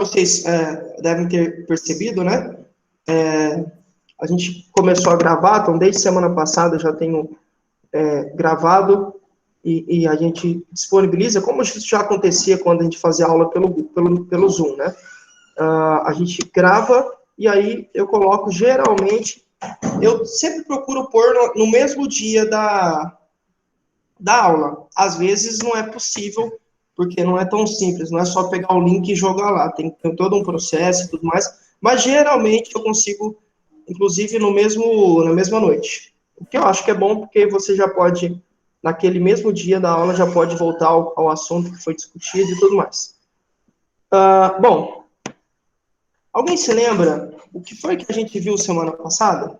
vocês devem ter percebido, né? A gente começou a gravar, então desde semana passada eu já tenho gravado e a gente disponibiliza, como isso já acontecia quando a gente fazia aula pelo Zoom, né? A gente grava e aí eu coloco, geralmente, eu sempre procuro pôr no mesmo dia da aula. Às vezes não é possível, porque não é tão simples, não é só pegar o link e jogar lá, tem todo um processo e tudo mais, mas geralmente eu consigo, inclusive na mesma noite. O que eu acho que é bom, porque você já pode, naquele mesmo dia da aula, já pode voltar ao assunto que foi discutido e tudo mais. Bom, alguém se lembra o que foi que a gente viu semana passada?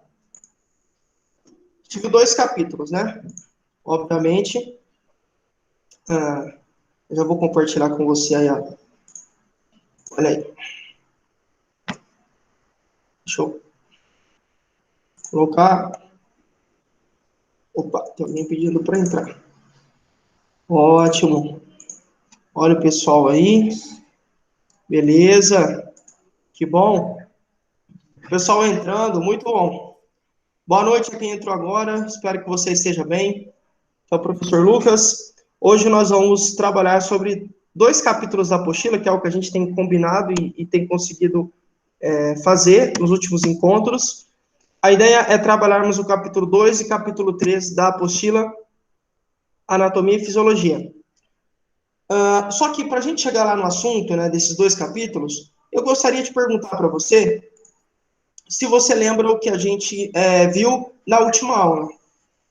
A gente viu 2 capítulos, né? Obviamente, eu já vou compartilhar com você aí, ó. Olha aí. Deixa eu colocar. Opa, tem alguém pedindo para entrar. Ótimo. Olha o pessoal aí. Beleza. Que bom. O pessoal entrando, muito bom. Boa noite a quem entrou agora. Espero que você esteja bem. É o professor Lucas. Hoje nós vamos trabalhar sobre 2 capítulos da apostila, que é o que a gente tem combinado e tem conseguido fazer nos últimos encontros. A ideia é trabalharmos o capítulo 2 e capítulo 3 da apostila Anatomia e Fisiologia. Só que para a gente chegar lá no assunto, né, desses 2 capítulos, eu gostaria de perguntar para você se você lembra o que a gente viu na última aula.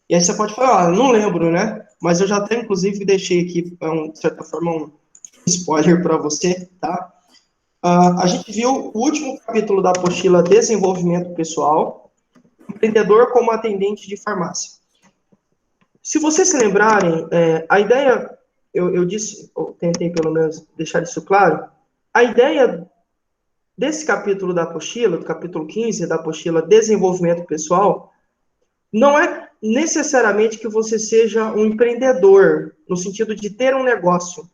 E aí você pode falar, não lembro, né? Mas eu já até, inclusive, deixei aqui, de certa forma, um spoiler para você, tá? A gente viu o último capítulo da apostila Desenvolvimento Pessoal, empreendedor como atendente de farmácia. Se vocês se lembrarem, a ideia, eu disse, eu tentei pelo menos deixar isso claro, a ideia desse capítulo da apostila, do capítulo 15 da apostila Desenvolvimento Pessoal, não é necessariamente que você seja um empreendedor, no sentido de ter um negócio,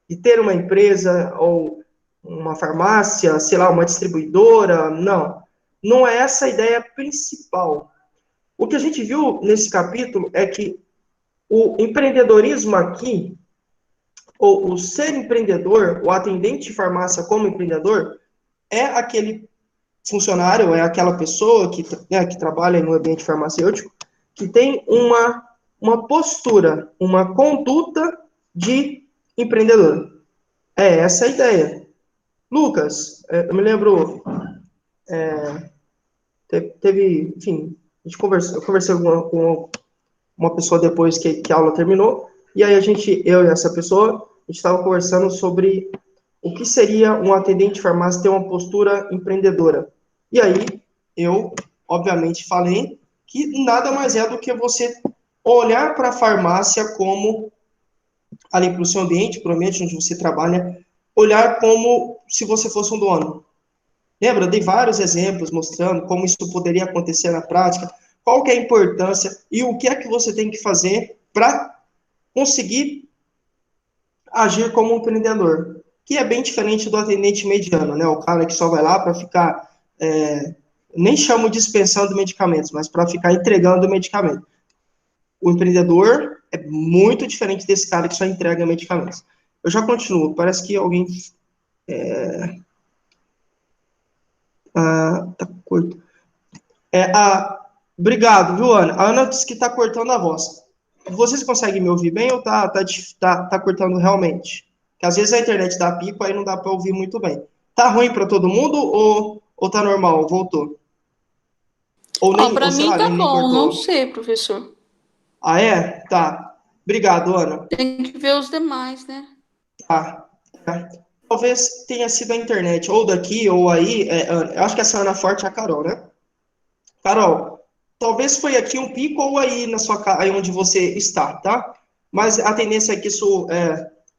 de ter uma empresa ou uma farmácia, sei lá, uma distribuidora, não. Não é essa a ideia principal. O que a gente viu nesse capítulo é que o empreendedorismo aqui, ou o ser empreendedor, o atendente de farmácia como empreendedor, é aquele funcionário, é aquela pessoa que trabalha no ambiente farmacêutico, que tem uma postura, uma conduta de empreendedor. É essa a ideia. Lucas, eu me lembro, enfim, eu conversei com uma pessoa depois que a aula terminou, e aí eu e essa pessoa, a gente estava conversando sobre o que seria um atendente de farmácia ter uma postura empreendedora. E aí, eu, obviamente, falei que nada mais é do que você olhar para a farmácia como, ali para o seu ambiente, para o ambiente onde você trabalha, olhar como se você fosse um dono. Lembra? Eu dei vários exemplos mostrando como isso poderia acontecer na prática, qual que é a importância e o que é que você tem que fazer para conseguir agir como um empreendedor, que é bem diferente do atendente mediano, né? O cara que só vai lá para ficar, nem chamo dispensando medicamentos, mas para ficar entregando medicamento. O empreendedor é muito diferente desse cara que só entrega medicamentos. Eu já continuo, parece que alguém... tá curto. Obrigado, viu, Ana? A Ana disse que está cortando a voz. Vocês conseguem me ouvir bem ou tá cortando realmente? Porque às vezes a internet dá pico, aí não dá para ouvir muito bem. Tá ruim para todo mundo ou tá normal? Voltou? Ou Ó, nem, para ou sei mim lá, tá nem bom, não cortou? sei, professor. Ah, é? Tá. Obrigado, Ana. Tem que ver os demais, né? Tá. Talvez tenha sido a internet, ou daqui, ou aí. Eu acho que essa Ana Forte é a Carol, né? Carol, talvez foi aqui um pico ou aí na sua aí onde você está, tá? Mas a tendência é que isso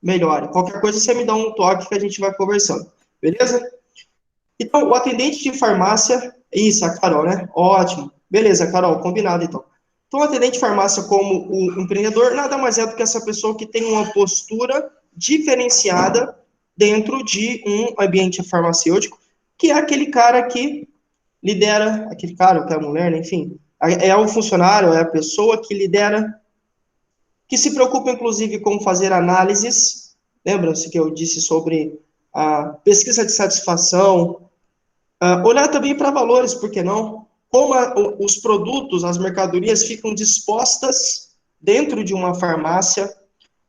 melhore. Qualquer coisa você me dá um toque que a gente vai conversando, beleza? Então, o atendente de farmácia, isso, a Carol, né? Ótimo. Beleza, Carol, combinado então. Então, o atendente de farmácia como o empreendedor nada mais é do que essa pessoa que tem uma postura diferenciada dentro de um ambiente farmacêutico, que é aquele cara que lidera, aquele cara, aquela mulher, né, enfim, é o funcionário, é a pessoa que lidera, que se preocupa, inclusive, com fazer análises. Lembram-se que eu disse sobre a pesquisa de satisfação, olhar também para valores, por que não? Como os produtos, as mercadorias ficam dispostas dentro de uma farmácia.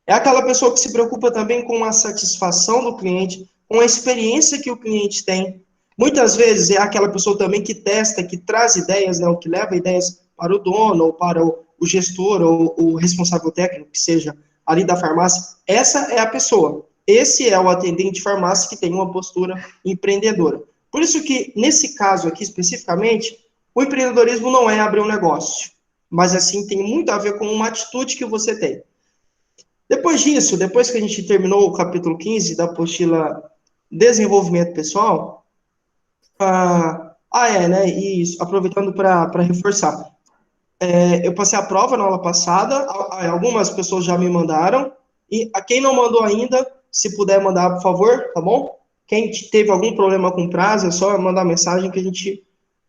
É aquela pessoa que se preocupa também com a satisfação do cliente, com a experiência que o cliente tem. Muitas vezes é aquela pessoa também que testa, que traz ideias, né, ou que leva ideias para o dono, ou para o gestor, ou o responsável técnico, que seja ali da farmácia. Essa é a pessoa. Esse é o atendente de farmácia que tem uma postura empreendedora. Por isso que, nesse caso aqui especificamente, o empreendedorismo não é abrir um negócio, mas assim tem muito a ver com uma atitude que você tem. Depois disso, depois que a gente terminou o capítulo 15 da apostila Desenvolvimento Pessoal, né, isso, aproveitando para reforçar, eu passei a prova na aula passada, algumas pessoas já me mandaram, e a quem não mandou ainda, se puder mandar, por favor, tá bom? Quem teve algum problema com prazo, é só mandar mensagem que a gente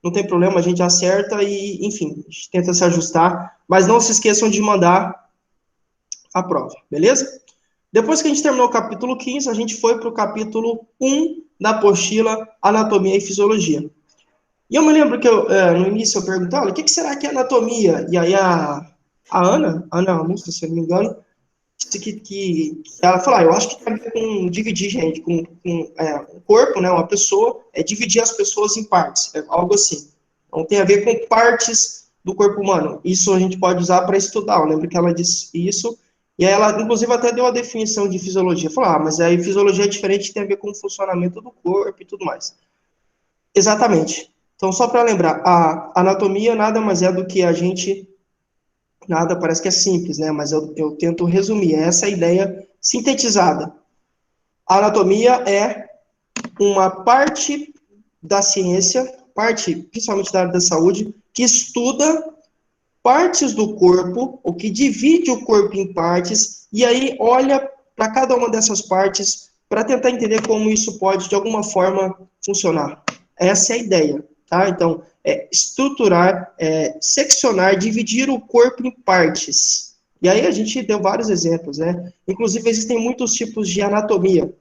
não tem problema, a gente acerta e, enfim, a gente tenta se ajustar, mas não se esqueçam de mandar a prova, beleza? Depois que a gente terminou o capítulo 15, a gente foi para o capítulo 1 da apostila Anatomia e Fisiologia. E eu me lembro que no início eu perguntei, olha, o que será que é anatomia? E aí a Ana Augusta, se eu não me engano, disse que ela falou, eu acho que tem a ver com dividir, gente, com o corpo, né, uma pessoa, dividir as pessoas em partes, algo assim. Então tem a ver com partes do corpo humano. Isso a gente pode usar para estudar, eu lembro que ela disse isso, e aí ela, inclusive, até deu a definição de fisiologia. Falou, mas aí fisiologia é diferente, tem a ver com o funcionamento do corpo e tudo mais. Exatamente. Então, só para lembrar, a anatomia nada mais é do que a gente... Nada, parece que é simples, né? Mas eu tento resumir. É essa a ideia sintetizada. A anatomia é uma parte da ciência, parte, principalmente da área da saúde, que estuda partes do corpo, ou que divide o corpo em partes, e aí olha para cada uma dessas partes para tentar entender como isso pode, de alguma forma, funcionar. Essa é a ideia, tá? Então, estruturar, seccionar, dividir o corpo em partes. E aí a gente deu vários exemplos, né? Inclusive, existem muitos tipos de anatomia.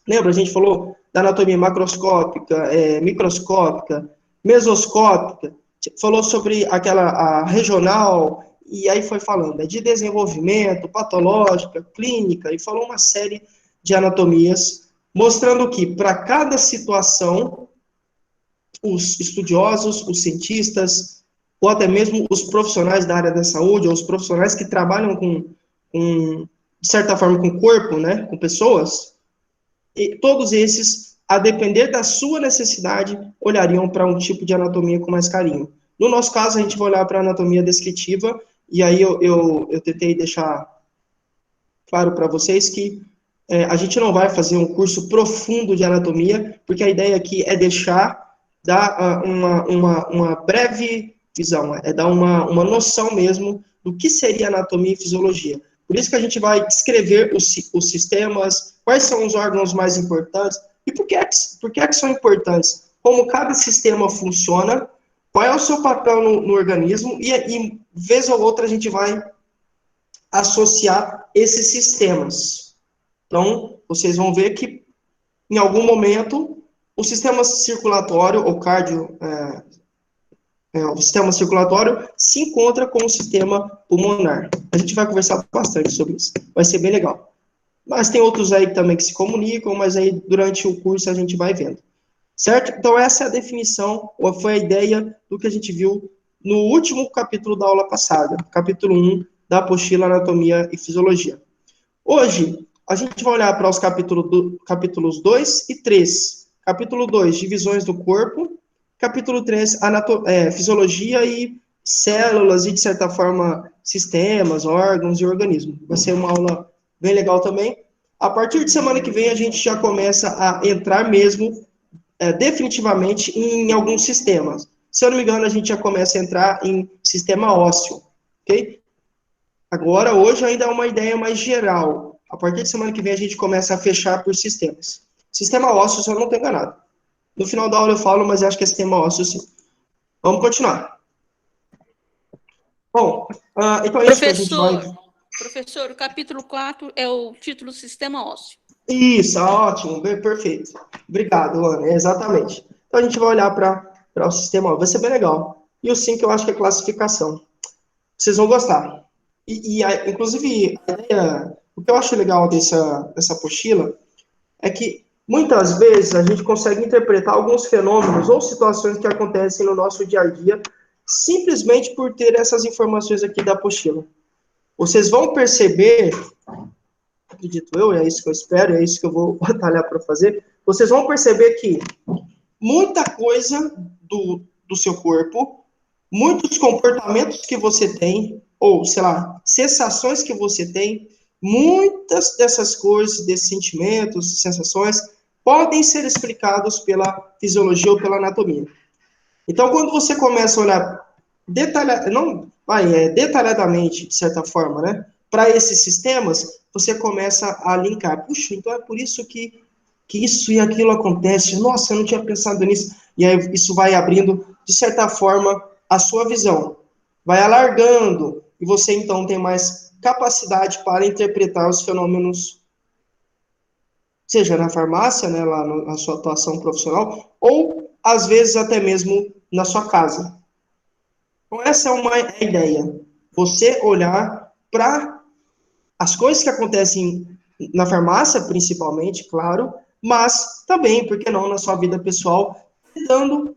Lembra, a gente falou da anatomia macroscópica, microscópica, mesoscópica, falou sobre a regional, e aí foi falando de desenvolvimento, patológica, clínica, e falou uma série de anatomias, mostrando que para cada situação, os estudiosos, os cientistas, ou até mesmo os profissionais da área da saúde, ou os profissionais que trabalham de certa forma, com o corpo, né, com pessoas, e todos esses, a depender da sua necessidade, olhariam para um tipo de anatomia com mais carinho. No nosso caso, a gente vai olhar para a anatomia descritiva, e aí eu tentei deixar claro para vocês que a gente não vai fazer um curso profundo de anatomia, porque a ideia aqui é dar uma breve visão, é dar uma noção mesmo do que seria anatomia e fisiologia. Por isso que a gente vai descrever os sistemas, quais são os órgãos mais importantes, e por que é que são importantes, como cada sistema funciona, qual é o seu papel no organismo, e vez ou outra a gente vai associar esses sistemas. Então, vocês vão ver que, em algum momento, o sistema circulatório, ou o sistema circulatório se encontra com o sistema pulmonar. A gente vai conversar bastante sobre isso. Vai ser bem legal. Mas tem outros aí também que se comunicam, mas aí durante o curso a gente vai vendo. Certo? Então essa é a definição, ou foi a ideia do que a gente viu no último capítulo da aula passada, capítulo 1 da apostila Anatomia e Fisiologia. Hoje, a gente vai olhar para os capítulos 2 e 3. Capítulo 2, divisões do corpo. Capítulo 3, fisiologia e células e, de certa forma, sistemas, órgãos e organismos. Vai ser uma aula bem legal também. A partir de semana que vem, a gente já começa a entrar mesmo, definitivamente, em alguns sistemas. Se eu não me engano, a gente já começa a entrar em sistema ósseo, ok? Agora, hoje ainda é uma ideia mais geral. A partir de semana que vem a gente começa a fechar por sistemas. Sistema ósseo, se eu não estou enganado. No final da aula eu falo, mas acho que é sistema ósseo sim. Vamos continuar. Bom, então é isso que a gente vai... Professor, o capítulo 4 é o título Sistema Ósseo. Isso, ótimo, perfeito. Obrigado, Ana, exatamente. Então a gente vai olhar para o sistema ósseo, vai ser bem legal. E o 5 eu acho que é classificação. Vocês vão gostar. Inclusive, o que eu acho legal dessa apostila é que, muitas vezes, a gente consegue interpretar alguns fenômenos ou situações que acontecem no nosso dia a dia, simplesmente por ter essas informações aqui da apostila. Vocês vão perceber, acredito eu, é isso que eu espero, é isso que eu vou batalhar para fazer, vocês vão perceber que muita coisa do seu corpo, muitos comportamentos que você tem, ou, sei lá, sensações que você tem, muitas dessas coisas, desses sentimentos, sensações, podem ser explicados pela fisiologia ou pela anatomia. Então, quando você começa a olhar detalhadamente, de certa forma, né, para esses sistemas, você começa a linkar. Puxa, então é por isso que isso e aquilo acontece. Nossa, eu não tinha pensado nisso. E aí isso vai abrindo, de certa forma, a sua visão. Vai alargando, e você então tem mais capacidade para interpretar os fenômenos, seja na farmácia, né, lá na sua atuação profissional, ou às vezes até mesmo na sua casa. Então essa é uma ideia. Você olhar para as coisas que acontecem na farmácia, principalmente, claro, mas também, por que não, na sua vida pessoal, tentando,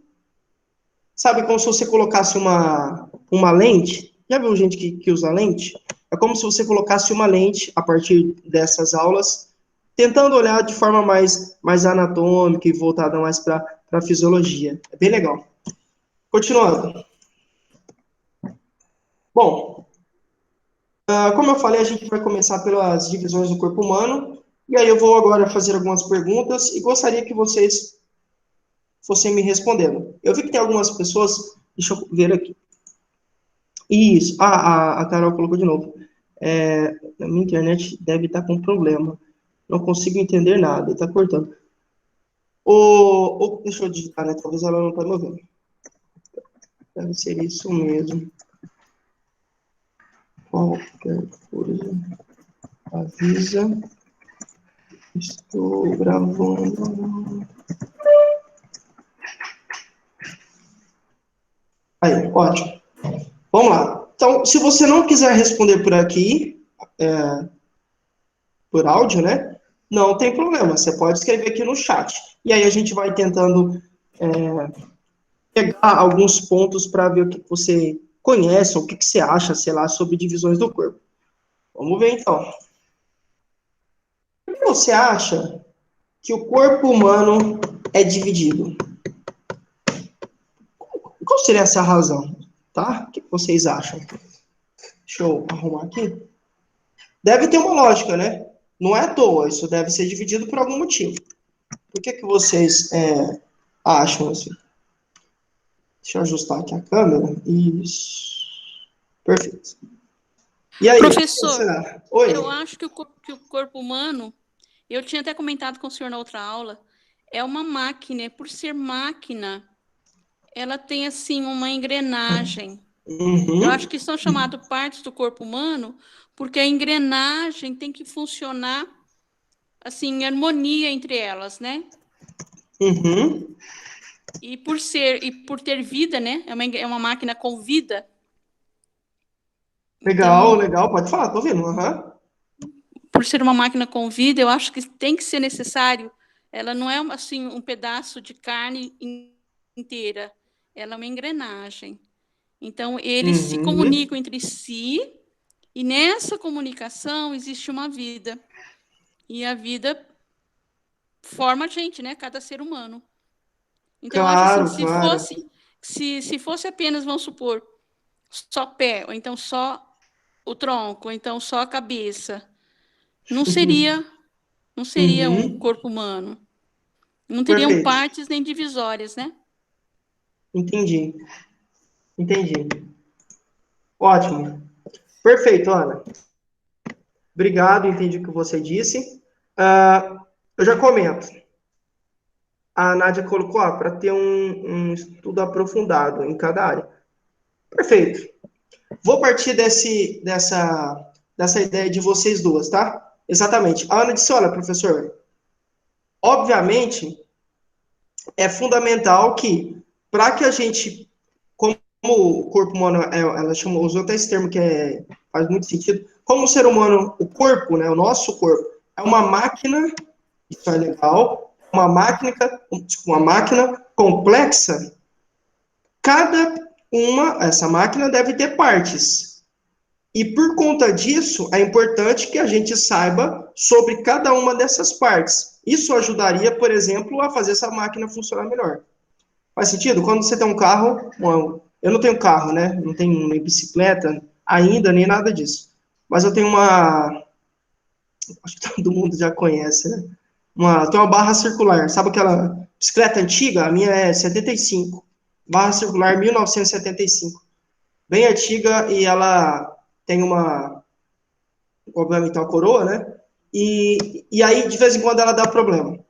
sabe, como se você colocasse uma lente. Já viu gente que usa lente? É como se você colocasse uma lente a partir dessas aulas, tentando olhar de forma mais anatômica e voltada mais para a fisiologia. É bem legal. Continuando. Bom, como eu falei, a gente vai começar pelas divisões do corpo humano, e aí eu vou agora fazer algumas perguntas e gostaria que vocês fossem me respondendo. Eu vi que tem algumas pessoas, deixa eu ver aqui. Isso, a Carol colocou de novo. A minha internet deve estar com problema. Não consigo entender nada, está cortando. Deixa eu digitar, né? Talvez ela não está me ouvindo. Deve ser isso mesmo. Qualquer coisa, avisa. Estou gravando. Aí, ótimo. Vamos lá. Então, se você não quiser responder por aqui, por áudio, né? Não tem problema. Você pode escrever aqui no chat. E aí a gente vai tentando pegar alguns pontos para ver o que você conhece, ou o que você acha, sei lá, sobre divisões do corpo. Vamos ver então. Por que você acha que o corpo humano é dividido? Qual seria essa razão? Tá? O que vocês acham? Deixa eu arrumar aqui. Deve ter uma lógica, né? Não é à toa, isso deve ser dividido por algum motivo. Por que vocês acham assim? Deixa eu ajustar aqui a câmera. Isso. Perfeito. E aí, Professor, será? Oi? eu acho que o corpo humano, eu tinha até comentado com o senhor na outra aula, é uma máquina. Por ser máquina, ela tem, assim, uma engrenagem. Eu acho que são chamadas partes do corpo humano porque a engrenagem tem que funcionar, assim, em harmonia entre elas, né? Uhum. E por ter vida, né? É uma máquina com vida. Legal, Então, legal. Pode falar, tô ouvindo. Uhum. por ser uma máquina com vida, eu acho que tem que ser necessário. Ela não é, assim, um pedaço de carne inteira. Ela é uma engrenagem. Então, eles se Uhum. comunicam entre si e nessa comunicação existe uma vida. E a vida forma a gente, né? Cada ser humano. Então, eu acho assim, Claro, claro. se fosse apenas, vamos supor, só pé, ou então só o tronco, ou então só a cabeça, não seria, não seria um Uhum. corpo humano. Não teriam Perfeito. partes nem divisórias, né? Entendi. Entendi. Ótimo. Perfeito, Ana. Obrigado, entendi o que você disse. Eu já comento. A Nádia colocou para ter um estudo aprofundado em cada área. Perfeito. Vou partir dessa ideia de vocês duas, tá? Exatamente. A Ana disse, olha, professor, obviamente, é fundamental que, para que a gente, como o corpo humano, ela usou até esse termo que faz muito sentido, como o ser humano, o corpo, né, o nosso corpo, é uma máquina, isso é legal, uma máquina complexa, essa máquina deve ter partes. E por conta disso, é importante que a gente saiba sobre cada uma dessas partes. Isso ajudaria, por exemplo, a fazer essa máquina funcionar melhor. Faz sentido? Quando você tem um carro, bom, eu não tenho carro, né? Não tenho nem bicicleta ainda, nem nada disso. Mas eu tenho acho que todo mundo já conhece, né? Tem uma barra circular. Sabe aquela bicicleta antiga? A minha é 75. Barra circular 1975. Bem antiga e ela tem obviamente, uma coroa, né? E aí, de vez em quando, ela dá problema.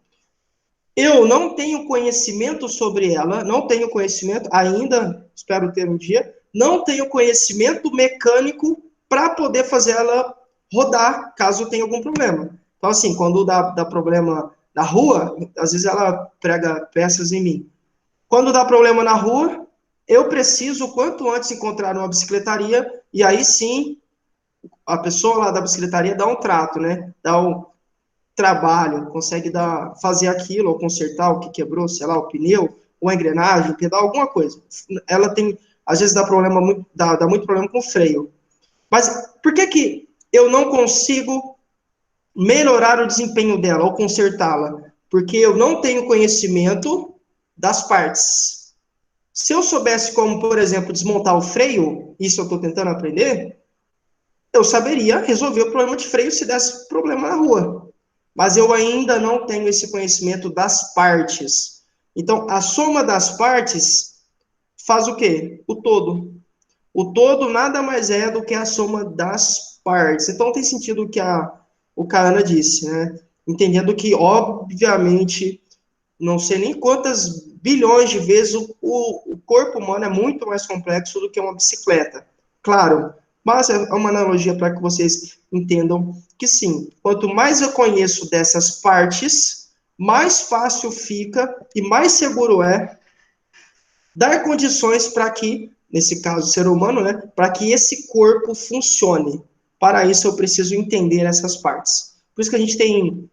Eu não tenho conhecimento sobre ela, não tenho conhecimento ainda, espero ter um dia, não tenho conhecimento mecânico para poder fazer ela rodar, caso tenha algum problema. Então, assim, quando dá problema na rua, às vezes ela prega peças em mim. Quando dá problema na rua, eu preciso, quanto antes, encontrar uma bicicletaria, e aí sim, a pessoa lá da bicicletaria dá um trato, né? Dá um trabalho, consegue fazer aquilo, ou consertar o que quebrou, sei lá, o pneu, ou a engrenagem, pedal, alguma coisa. Ela tem, às vezes dá muito problema com o freio. Mas por que eu não consigo melhorar o desempenho dela, ou consertá-la? Porque eu não tenho conhecimento das partes. Se eu soubesse como, por exemplo, desmontar o freio, isso eu estou tentando aprender, eu saberia resolver o problema de freio se desse problema na rua. Mas eu ainda não tenho esse conhecimento das partes. Então, a soma das partes faz o quê? O todo. O todo nada mais é do que a soma das partes. Então, tem sentido o que a Ana disse, né? Entendendo que, obviamente, não sei nem quantas bilhões de vezes o corpo humano é muito mais complexo do que uma bicicleta. Claro, mas é uma analogia para que vocês entendam que sim, quanto mais eu conheço dessas partes, mais fácil fica e mais seguro é dar condições para que, nesse caso, o ser humano, né, para que esse corpo funcione. Para isso, eu preciso entender essas partes. Por isso que a gente tem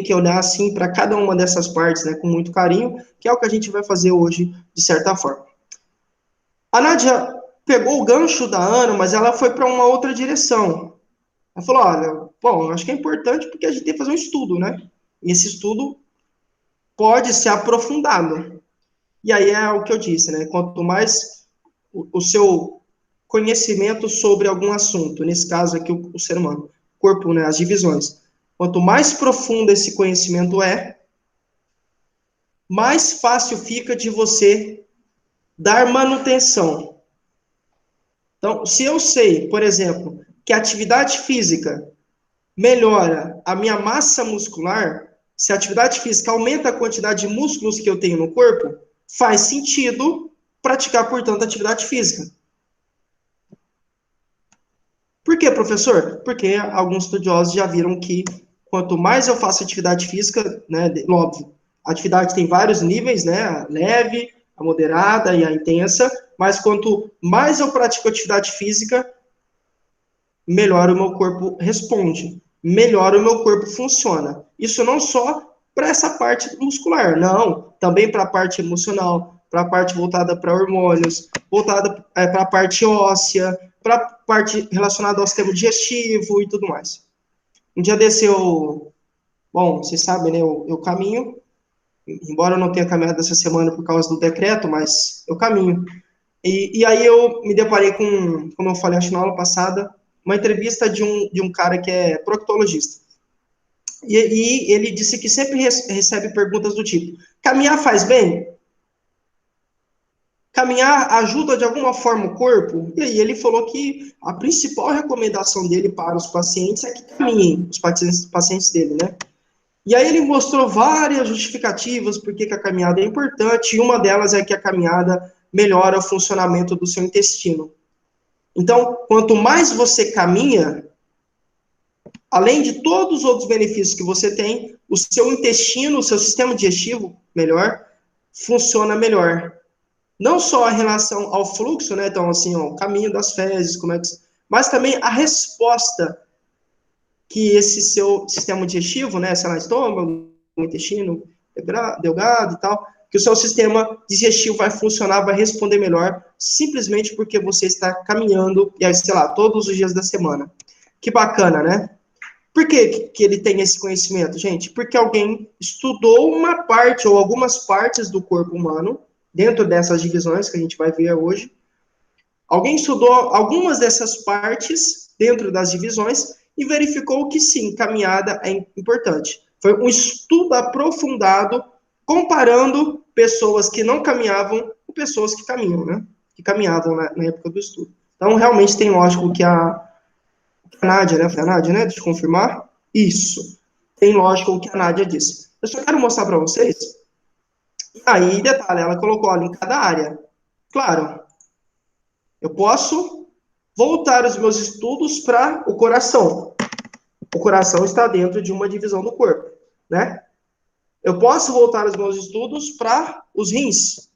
que olhar assim para cada uma dessas partes, né, com muito carinho, que é o que a gente vai fazer hoje, de certa forma. A Nádia pegou o gancho da Ana, mas ela foi para uma outra direção. Ela falou, olha, bom, acho que é importante porque a gente tem que fazer um estudo, né? E esse estudo pode ser aprofundado. E aí é o que eu disse, né? Quanto mais o seu conhecimento sobre algum assunto, nesse caso aqui o ser humano, o corpo, né, as divisões, quanto mais profundo esse conhecimento é, mais fácil fica de você dar manutenção. Então, se eu sei, por exemplo, que a atividade física melhora a minha massa muscular, se a atividade física aumenta a quantidade de músculos que eu tenho no corpo, faz sentido praticar, portanto, atividade física. Por quê, professor? Porque alguns estudiosos já viram que quanto mais eu faço atividade física, né, óbvio, a atividade tem vários níveis, né, a leve, a moderada e a intensa, mas quanto mais eu pratico atividade física, melhor o meu corpo responde, melhor o meu corpo funciona. Isso não só para essa parte muscular, não, também para a parte emocional, para a parte voltada para hormônios, voltada para a parte óssea, para a parte relacionada ao sistema digestivo e tudo mais. Um dia desse bom, vocês sabem, né, eu caminho, embora eu não tenha caminhado essa semana por causa do decreto, mas eu caminho. E aí eu me deparei com, como eu falei, acho na aula passada, uma entrevista de um cara que é proctologista. E ele disse que sempre recebe perguntas do tipo, caminhar faz bem? Caminhar ajuda de alguma forma o corpo? E aí ele falou que a principal recomendação dele para os pacientes é que caminhem, os pacientes dele, né? E aí ele mostrou várias justificativas por que a caminhada é importante, e uma delas é que a caminhada melhora o funcionamento do seu intestino. Então, quanto mais você caminha, além de todos os outros benefícios que você tem, o seu intestino, o seu sistema digestivo, melhor, funciona melhor. Não só em relação ao fluxo, né? Então, assim, ó, o caminho das fezes, como é que... mas também a resposta que esse seu sistema digestivo, né? Sei lá, estômago, intestino, delgado e tal, que o seu sistema digestivo vai funcionar, vai responder melhor, simplesmente porque você está caminhando, e aí, sei lá, todos os dias da semana. Que bacana, né? Por que ele tem esse conhecimento, gente? Porque alguém estudou uma parte ou algumas partes do corpo humano, dentro dessas divisões que a gente vai ver hoje. Alguém estudou algumas dessas partes dentro das divisões e verificou que sim, caminhada é importante. Foi um estudo aprofundado comparando pessoas que não caminhavam com pessoas que caminham, né? Que caminhavam na época do estudo. Então, realmente tem lógico que a Nádia, né? Foi a Nádia, né? Deixa eu confirmar. Isso. Tem lógico o que a Nádia disse. Eu só quero mostrar para vocês. Aí, detalhe, ela colocou, olha, em cada área. Claro, eu posso voltar os meus estudos para o coração. O coração está dentro de uma divisão do corpo, né? Eu posso voltar os meus estudos para os rins,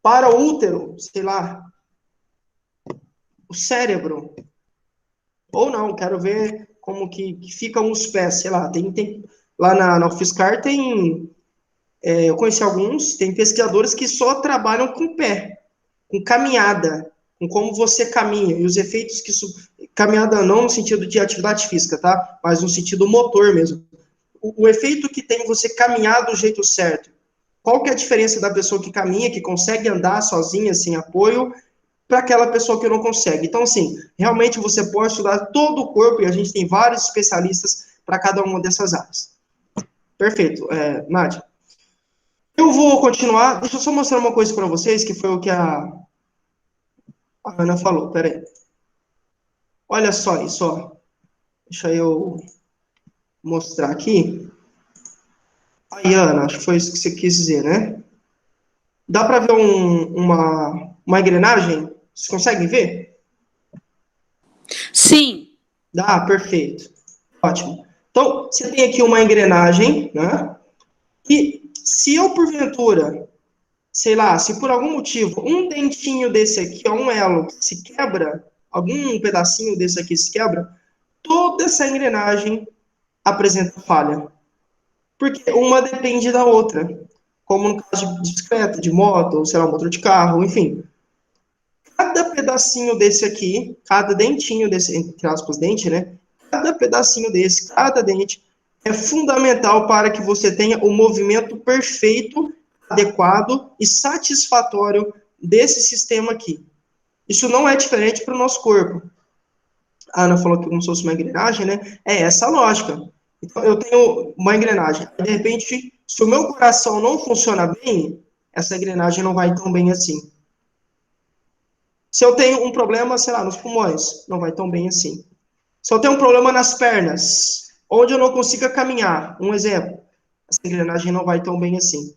para o útero, sei lá, o cérebro. Ou não, quero ver como que ficam os pés, sei lá. Lá na UFSCar tem... eu conheci alguns, tem pesquisadores que só trabalham com o pé, com caminhada, com como você caminha, e os efeitos que isso... Caminhada não no sentido de atividade física, tá? Mas no sentido motor mesmo. O efeito que tem você caminhar do jeito certo. Qual que é a diferença da pessoa que caminha, que consegue andar sozinha, sem apoio, para aquela pessoa que não consegue? Então, assim, realmente você pode estudar todo o corpo, e a gente tem vários especialistas para cada uma dessas áreas. Perfeito. Nádia. Eu vou continuar. Deixa eu só mostrar uma coisa para vocês, que foi o que a Ana falou. Peraí. Olha só isso, ó. Deixa eu mostrar aqui. Aí, Ana, acho que foi isso que você quis dizer, né? Dá para ver uma engrenagem? Vocês conseguem ver? Sim. Dá, perfeito. Ótimo. Então, você tem aqui uma engrenagem, né? E se eu, porventura, sei lá, se por algum motivo um dentinho desse aqui, ó, um elo, se quebra, algum pedacinho desse aqui se quebra, toda essa engrenagem apresenta falha. Porque uma depende da outra. Como no caso de bicicleta, de moto, ou sei lá, motor de carro, enfim. Cada pedacinho desse aqui, cada dentinho desse, entre aspas, dente, né? Cada pedacinho desse, cada dente, é fundamental para que você tenha o movimento perfeito, adequado e satisfatório desse sistema aqui. Isso não é diferente para o nosso corpo. A Ana falou que como se fosse uma engrenagem, né? É essa a lógica. Então, eu tenho uma engrenagem. De repente, se o meu coração não funciona bem, essa engrenagem não vai tão bem assim. Se eu tenho um problema, sei lá, nos pulmões, não vai tão bem assim. Se eu tenho um problema nas pernas, onde eu não consiga caminhar, um exemplo, essa engrenagem não vai tão bem assim.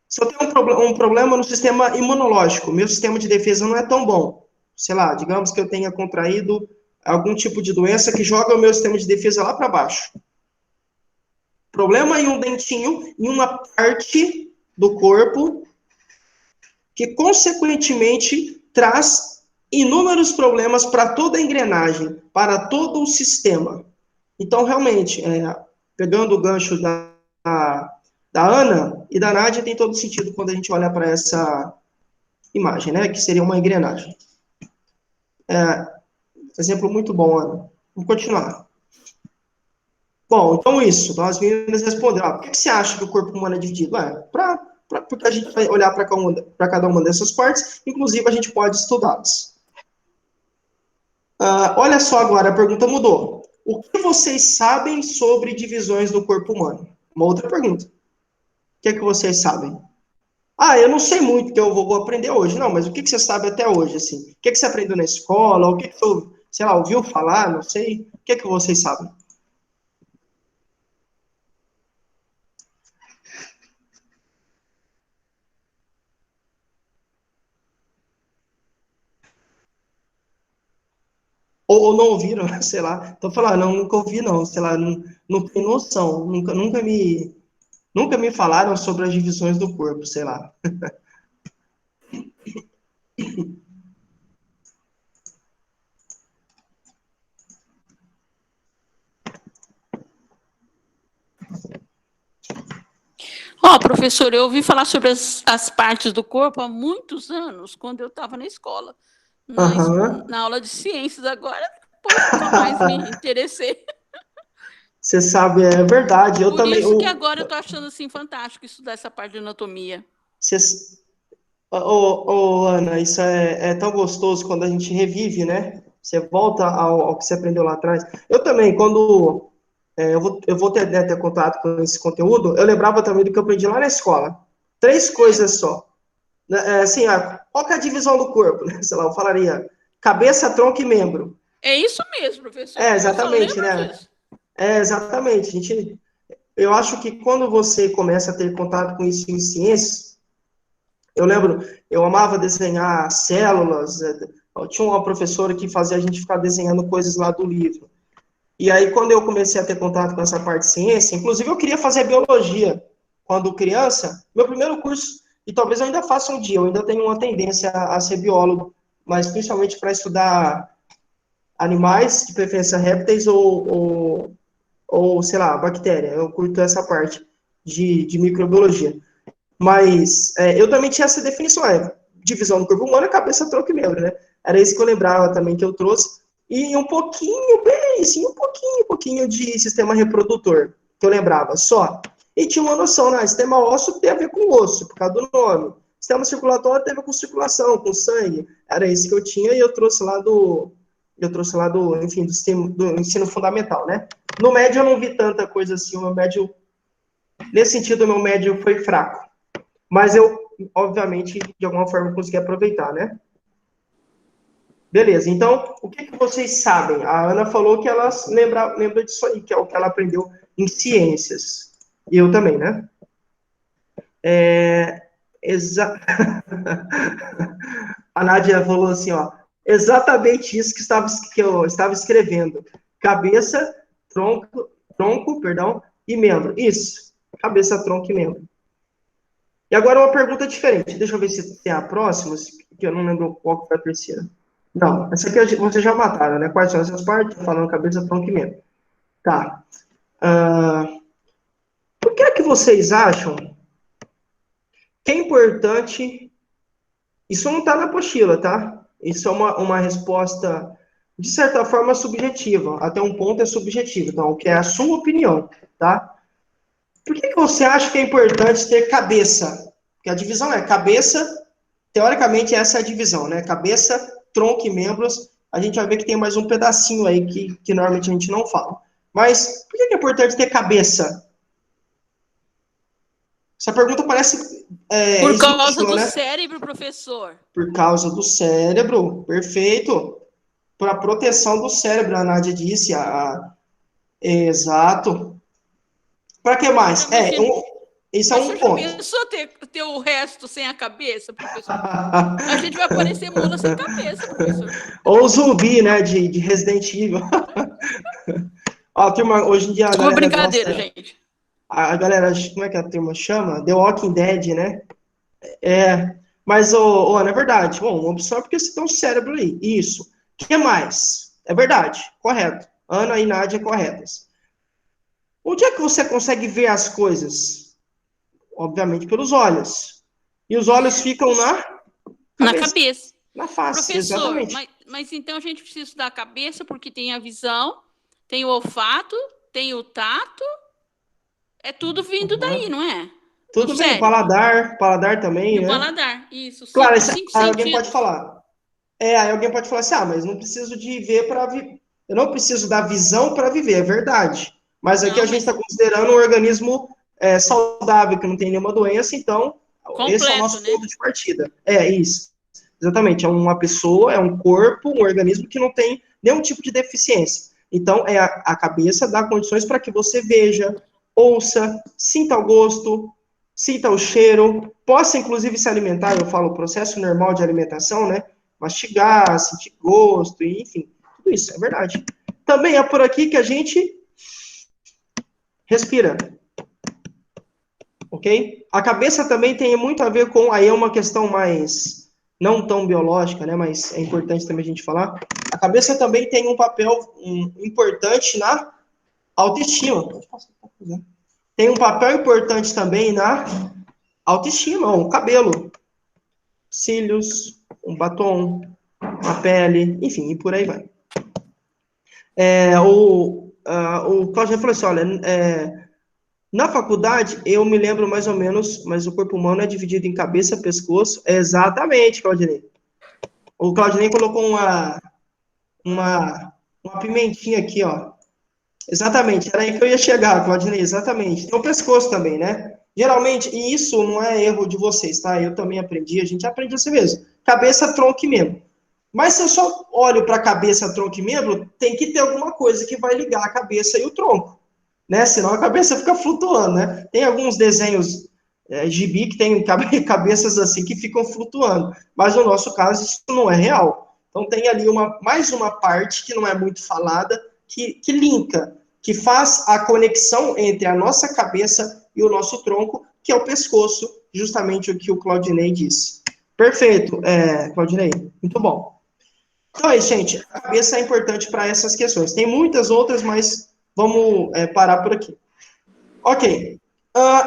Se eu tenho um problema no sistema imunológico, meu sistema de defesa não é tão bom, sei lá, digamos que eu tenha contraído algum tipo de doença que joga o meu sistema de defesa lá para baixo. Problema em um dentinho, em uma parte do corpo, que consequentemente traz inúmeros problemas para toda a engrenagem, para todo o sistema. Então, realmente, pegando o gancho da Ana e da Nádia, tem todo sentido quando a gente olha para essa imagem, né? Que seria uma engrenagem. Exemplo muito bom, Ana. Vamos continuar. Bom, então isso. Então as meninas responderam. Por que você acha que o corpo humano é dividido? Porque a gente vai olhar para cada uma dessas partes, inclusive a gente pode estudá-las. Olha só agora, a pergunta mudou. O que vocês sabem sobre divisões do corpo humano? Uma outra pergunta. O que é que vocês sabem? Ah, eu não sei muito que eu vou aprender hoje, não, mas o que que você sabe até hoje, assim? O que que você aprendeu na escola? O que que você, sei lá, ouviu falar? Não sei. O que que vocês sabem? Ou não ouviram, sei lá. Então, falar, não, nunca ouvi, não, sei lá, não tem noção. Nunca me falaram sobre as divisões do corpo, sei lá. Ó, professor, eu ouvi falar sobre as partes do corpo há muitos anos, quando eu estava na escola, Aham. na aula de ciências. Agora, depois nunca mais me interessei. Você sabe, é verdade. Eu Por também. isso que agora eu estou achando assim fantástico estudar essa parte de anatomia. Você, Ana, isso é tão gostoso quando a gente revive, né? Você volta ao que você aprendeu lá atrás. Eu também, quando eu vou ter, né, ter contato com esse conteúdo, eu lembrava também do que eu aprendi lá na escola. Três coisas só. Né, assim, qual que é a divisão do corpo? Né? Sei lá, eu falaria cabeça, tronco e membro. É isso mesmo, professor. É, Eu só exatamente, lembro né? disso. É, exatamente. Eu acho que quando você começa a ter contato com isso em ciências, eu lembro, eu amava desenhar células. Eu tinha uma professora que fazia a gente ficar desenhando coisas lá do livro. E aí, quando eu comecei a ter contato com essa parte de ciência, inclusive eu queria fazer biologia quando criança, meu primeiro curso, e talvez eu ainda faça um dia, eu ainda tenho uma tendência a ser biólogo, mas principalmente para estudar animais, de preferência répteis ou, sei lá, bactéria. Eu curto essa parte de microbiologia. Mas eu também tinha essa definição, divisão do corpo humano é cabeça, tronco e membro, né? Era isso que eu lembrava também que eu trouxe. E um pouquinho, bem, assim, um pouquinho de sistema reprodutor, que eu lembrava só. E tinha uma noção, né? Sistema ósseo tem a ver com osso, por causa do nome. Sistema circulatório tem a ver com circulação, com sangue. Era isso que eu tinha e eu trouxe lá do, enfim, do ensino fundamental, né? No médio eu não vi tanta coisa assim, o meu médio, nesse sentido, o meu médio foi fraco. Mas eu, obviamente, de alguma forma consegui aproveitar, né? Beleza, então, o que vocês sabem? A Ana falou que ela lembra disso aí, que é o que ela aprendeu em ciências. E eu também, né? É, exa... A Nádia falou assim, ó, exatamente isso que eu estava escrevendo. Cabeça, tronco, perdão, e membro. Isso, cabeça, tronco e membro. E agora uma pergunta diferente. Deixa eu ver se tem a próxima, que eu não lembro qual foi a terceira. Não, essa aqui vocês já mataram, né? Quais são essas partes? Falando cabeça, tronco e membro. Tá. Por que é que vocês acham que é importante... Isso não está na apostila, tá? Isso é uma resposta, de certa forma, subjetiva. Até um ponto é subjetivo. Então, o que é a sua opinião, tá? Por que você acha que é importante ter cabeça? Porque a divisão é cabeça, teoricamente essa é a divisão, né? Cabeça, tronco e membros. A gente vai ver que tem mais um pedacinho aí que normalmente a gente não fala. Mas por que é importante ter cabeça? Essa pergunta parece Por causa esdrúxula, do né? cérebro, professor. Por causa do cérebro, perfeito. Para proteção do cérebro, a Nádia disse. Exato. Para que Você já mais? imaginou? Isso é Mas um você já ponto. pensou ter o resto sem a cabeça, professor? A gente vai parecer mula sem cabeça, professor. Ou zumbi, né, de Resident Evil. Ó, a turma, hoje em dia a Uma galera brincadeira, gosta. gente. A galera, como é que a turma chama? The Walking Dead, né? É. Mas, Ana, é verdade. Bom, uma opção é porque você tem um cérebro aí. Isso. O que mais? É verdade. Correto. Ana e Nádia corretas. Onde é que você consegue ver as coisas? Obviamente pelos olhos. E os olhos ficam na Na cabeça, cabeça. na face, Professor, exatamente. mas então a gente precisa estudar a cabeça porque tem a visão, tem o olfato, tem o tato. É tudo vindo daí, Uhum. não é? Do Tudo bem, cérebro. paladar E também, o né? paladar. Isso, Claro, os cinco aí alguém pode sentidos. falar. Aí alguém pode falar assim, mas não preciso de ver para viver. Eu não preciso da visão para viver, é verdade. Mas aqui a Não, gente está mas considerando um organismo saudável, que não tem nenhuma doença, então Esse é o Completo, nosso né? ponto de partida. É isso. Exatamente. É uma pessoa, é um corpo, um organismo que não tem nenhum tipo de deficiência. Então, a cabeça dá condições para que você veja, ouça, sinta o gosto, sinta o cheiro, possa, inclusive, se alimentar. Eu falo o processo normal de alimentação, né? Mastigar, sentir gosto, enfim. Tudo isso, é verdade. Também é por aqui que a gente respira. Ok? A cabeça também tem muito a ver com, aí é uma questão mais, não tão biológica, né, mas é importante também a gente falar. A cabeça também tem um papel importante na autoestima. Tem um papel importante também na autoestima, o cabelo, cílios, um batom, a pele, enfim, e por aí vai. O Cláudio falou assim, olha, na faculdade, eu me lembro mais ou menos, mas o corpo humano é dividido em cabeça, pescoço. Exatamente, Claudinei. O Claudinei colocou uma pimentinha aqui, ó. Exatamente, era aí que eu ia chegar, Claudinei, exatamente. Tem o pescoço também, né? Geralmente, e isso não é erro de vocês, tá? Eu também aprendi, a gente aprende assim mesmo. Cabeça, tronco e membro. Mas se eu só olho para a cabeça, tronco e membro, tem que ter alguma coisa que vai ligar a cabeça e o tronco, né? Senão a cabeça fica flutuando, né? Tem alguns desenhos gibi que tem cabeças assim que ficam flutuando, mas no nosso caso isso não é real. Então tem ali mais uma parte que não é muito falada, que linka, que faz a conexão entre a nossa cabeça e o nosso tronco, que é o pescoço, justamente o que o Claudinei disse. Perfeito, Claudinei, muito bom. Então é isso, gente. A cabeça é importante para essas questões. Tem muitas outras, mas vamos parar por aqui. Ok.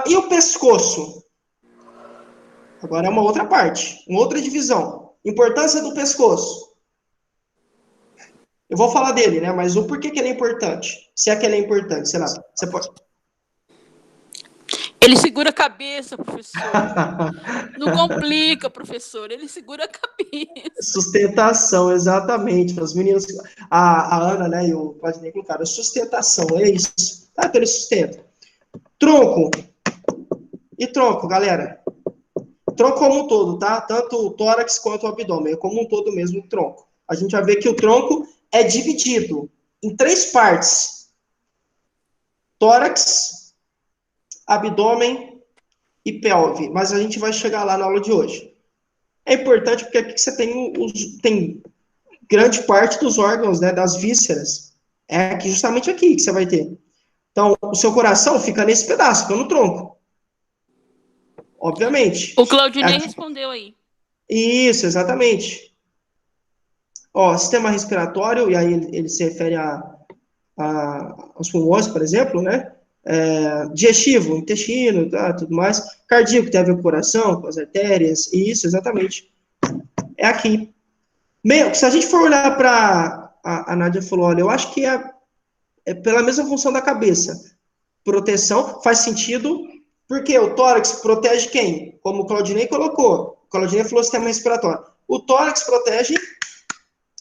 E o pescoço? Agora é uma outra parte, uma outra divisão. Importância do pescoço. Eu vou falar dele, né? Mas o porquê que ele é importante? Se é que ele é importante, sei lá. Você pode. Ele segura a cabeça, professor. Não complica, professor. Ele segura a cabeça. Sustentação, exatamente. Os meninos, a Ana, né, e o Vladimir colocaram, sustentação, é isso. Tá, que ele sustenta. Tronco. E tronco, galera? Tronco como um todo, tá? Tanto o tórax quanto o abdômen, é como um todo mesmo o tronco. A gente vai ver que o tronco é dividido em 3 partes: tórax, abdômen e pelve. Mas a gente vai chegar lá na aula de hoje. É importante porque aqui você tem grande parte dos órgãos, né, das vísceras. É aqui, justamente aqui que você vai ter. Então, o seu coração fica nesse pedaço, fica no tronco. Obviamente. O Claudinei respondeu aí. Isso, exatamente. Ó, sistema respiratório, e aí ele se refere aos pulmões, por exemplo, né? Digestivo, intestino, tá, tudo mais. Cardíaco tem a ver com o coração, com as artérias, e isso, exatamente. É aqui. Se a gente for olhar para. A Nádia falou, olha, eu acho que é pela mesma função da cabeça. Proteção faz sentido, porque o tórax protege quem? Como o Claudinei colocou. O Claudinei falou sistema respiratório. O tórax protege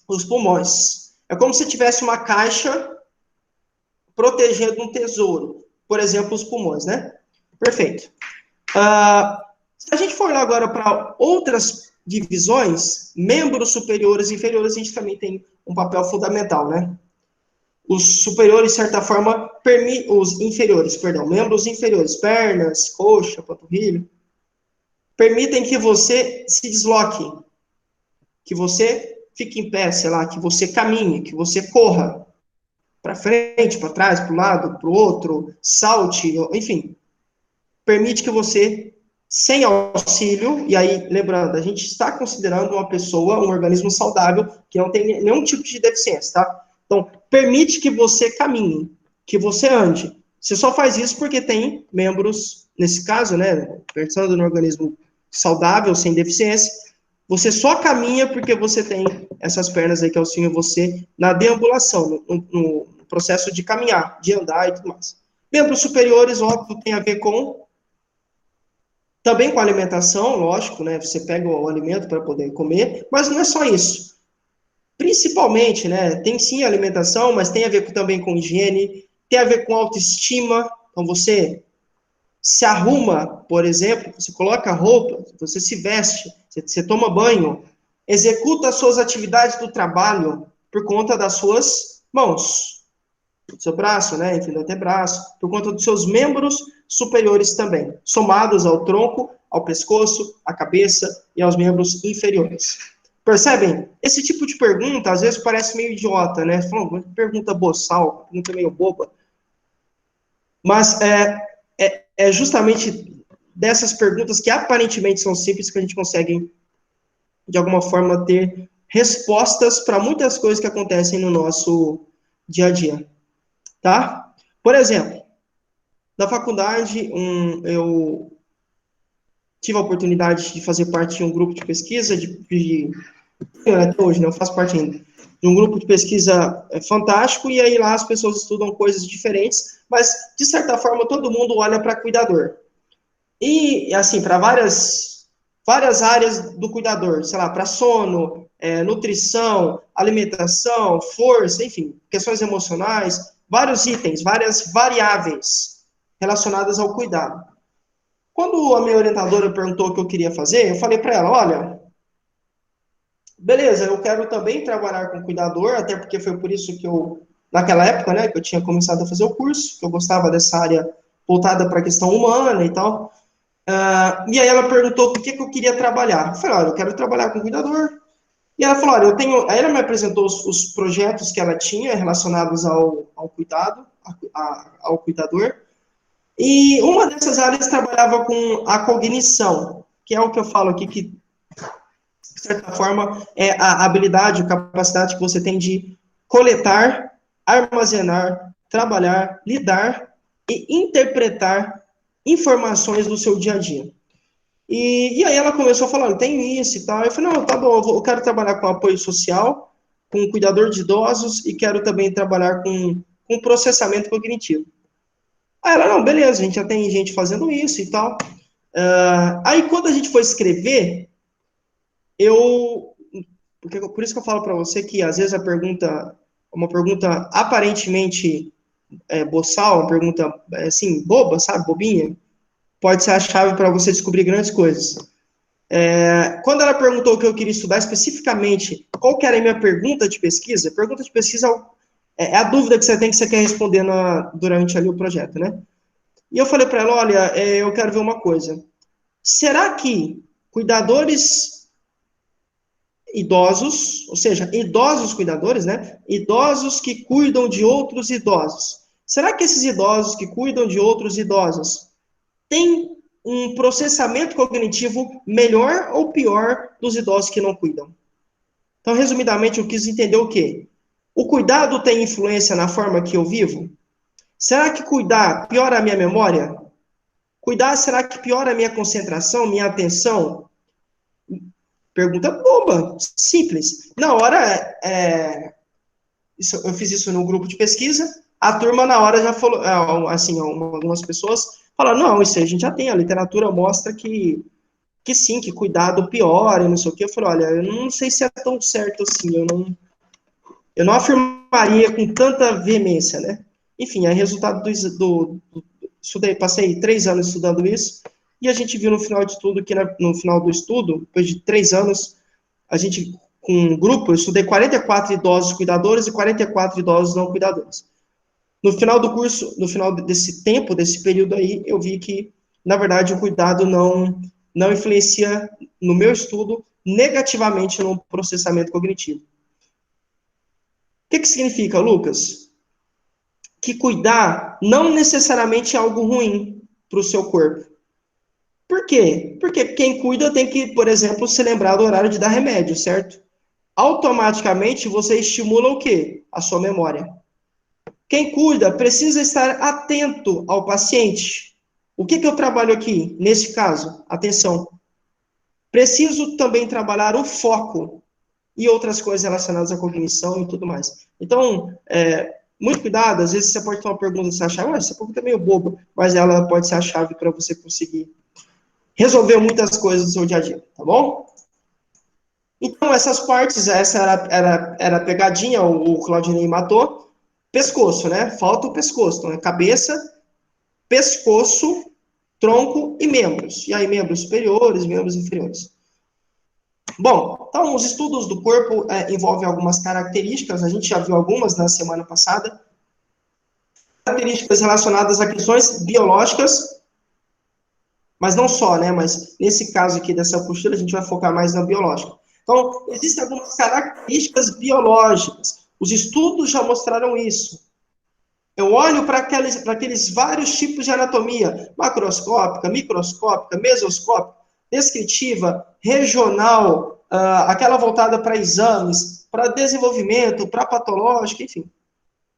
os pulmões. É como se tivesse uma caixa protegendo um tesouro. Por exemplo, os pulmões, né? Perfeito. Se a gente for olhar agora para outras divisões, membros superiores e inferiores, a gente também tem um papel fundamental, né? Os superiores, de certa forma, os inferiores, perdão, membros inferiores, pernas, coxa, panturrilha, permitem que você se desloque, que você fique em pé, sei lá, que você caminhe, que você corra para frente, para trás, para um lado, para o outro, salte, enfim. Permite que você, sem auxílio, e aí, lembrando, a gente está considerando uma pessoa, um organismo saudável, que não tem nenhum tipo de deficiência, tá? Então, permite que você caminhe, que você ande. Você só faz isso porque tem membros, nesse caso, né, pensando no organismo saudável, sem deficiência, você só caminha porque você tem essas pernas aí que auxiliam você na deambulação, no processo de caminhar, de andar e tudo mais. Membros superiores, óbvio, tem a ver também com a alimentação, lógico, né? Você pega o alimento para poder comer, mas não é só isso. Principalmente, né? Tem sim a alimentação, mas tem a ver também com higiene, tem a ver com autoestima. Então, você se arruma, por exemplo, você coloca roupa, você se veste, você toma banho, executa as suas atividades do trabalho por conta das suas mãos, do seu braço, né, enfim, do antebraço, por conta dos seus membros superiores também, somados ao tronco, ao pescoço, à cabeça e aos membros inferiores. Percebem? Esse tipo de pergunta, às vezes, parece meio idiota, né? Falam, pergunta boçal, pergunta meio boba. Mas é justamente dessas perguntas que aparentemente são simples que a gente consegue, de alguma forma, ter respostas para muitas coisas que acontecem no nosso dia a dia. Tá? Por exemplo, na faculdade, eu tive a oportunidade de fazer parte de um grupo de pesquisa, até hoje, né, eu faço parte ainda, de um grupo de pesquisa fantástico, e aí lá as pessoas estudam coisas diferentes, mas, de certa forma, todo mundo olha para cuidador. E, assim, para várias áreas do cuidador, sei lá, para sono, nutrição, alimentação, força, enfim, questões emocionais, vários itens, várias variáveis relacionadas ao cuidado. Quando a minha orientadora perguntou o que eu queria fazer, eu falei para ela, olha, beleza, eu quero também trabalhar com cuidador, até porque foi por isso que eu, naquela época, né, que eu tinha começado a fazer o curso, que eu gostava dessa área voltada para a questão humana e tal. E aí ela perguntou com o que eu queria trabalhar. Eu falei, olha, eu quero trabalhar com cuidador. E ela falou, olha, eu tenho... Aí ela me apresentou os projetos que ela tinha relacionados ao cuidado, ao cuidador. E uma dessas áreas trabalhava com a cognição, que é o que eu falo aqui, que, de certa forma, é a habilidade, a capacidade que você tem de coletar, armazenar, trabalhar, lidar e interpretar informações do seu dia a dia. E aí ela começou a falar, tem isso e tal. Eu falei, não, tá bom, eu quero trabalhar com apoio social, com cuidador de idosos e quero também trabalhar com processamento cognitivo. Aí ela, não, beleza, a gente já tem gente fazendo isso e tal. Aí quando a gente foi escrever, por isso que eu falo para você que às vezes uma pergunta aparentemente boçal, uma pergunta assim, boba, sabe, bobinha, pode ser a chave para você descobrir grandes coisas. Quando ela perguntou o que eu queria estudar especificamente, qual que era a minha pergunta de pesquisa é a dúvida que você quer responder durante ali o projeto, né? E eu falei para ela, olha, eu quero ver uma coisa. Será que cuidadores idosos, ou seja, idosos cuidadores, né? Idosos que cuidam de outros idosos. Será que esses idosos que cuidam de outros idosos têm um processamento cognitivo melhor ou pior dos idosos que não cuidam? Então, resumidamente, eu quis entender o quê? O cuidado tem influência na forma que eu vivo? Será que cuidar piora a minha memória? Cuidar, será que piora a minha concentração, minha atenção? Pergunta boba, simples. Na hora, eu fiz isso no grupo de pesquisa, a turma na hora já falou, assim, algumas pessoas falaram, não, isso aí a gente já tem, a literatura mostra que sim, que cuidado piora e não sei o que. Eu falei, olha, eu não sei se é tão certo assim, eu não afirmaria com tanta veemência, né? Enfim, aí resultado estudei, passei 3 anos estudando isso, e a gente viu no final de tudo que no final do estudo, depois de 3 anos, a gente, com um grupo, eu estudei 44 idosos cuidadores e 44 idosos não cuidadores. No final do curso, no final desse tempo, desse período aí, eu vi que, na verdade, o cuidado não influencia, no meu estudo, negativamente no processamento cognitivo. O que significa, Lucas? Que cuidar não necessariamente é algo ruim para o seu corpo. Por quê? Porque quem cuida tem que, por exemplo, se lembrar do horário de dar remédio, certo? Automaticamente você estimula o quê? A sua memória. Quem cuida precisa estar atento ao paciente. O que eu trabalho aqui, nesse caso? Atenção. Preciso também trabalhar o foco e outras coisas relacionadas à cognição e tudo mais. Então, muito cuidado, às vezes você pode ter uma pergunta e você achar, essa pergunta é meio boba, mas ela pode ser a chave para você conseguir resolver muitas coisas do seu dia a dia, tá bom? Então, essas partes, essa era a pegadinha, o Claudinei matou, pescoço, né? Falta o pescoço, então é cabeça, pescoço tronco e membros. E aí, membros superiores, membros inferiores. Bom, então, os estudos do corpo envolvem algumas características, a gente já viu algumas na semana passada, características relacionadas a questões biológicas, mas não só, né? Mas nesse caso aqui dessa apostila, a gente vai focar mais na biológica. Então, existem algumas características biológicas. Os estudos já mostraram isso. Eu olho para aqueles vários tipos de anatomia, macroscópica, microscópica, mesoscópica, descritiva, regional, aquela voltada para exames, para desenvolvimento, para patológica, enfim.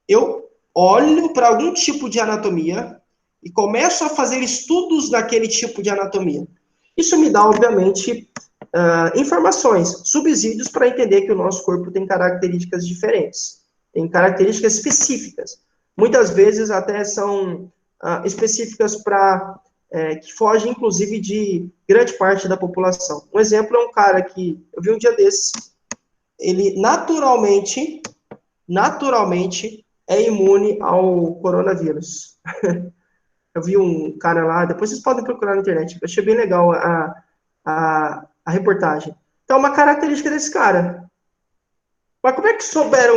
Eu olho para algum tipo de anatomia e começo a fazer estudos daquele tipo de anatomia. Isso me dá, obviamente, informações, subsídios para entender que o nosso corpo tem características diferentes, tem características específicas. Muitas vezes até são específicas para que fogem, inclusive, de grande parte da população. Um exemplo é um cara que eu vi um dia desses, ele naturalmente é imune ao coronavírus. Eu vi um cara lá, depois vocês podem procurar na internet, eu achei bem legal a reportagem. Então, uma característica desse cara. Mas como é que souberam?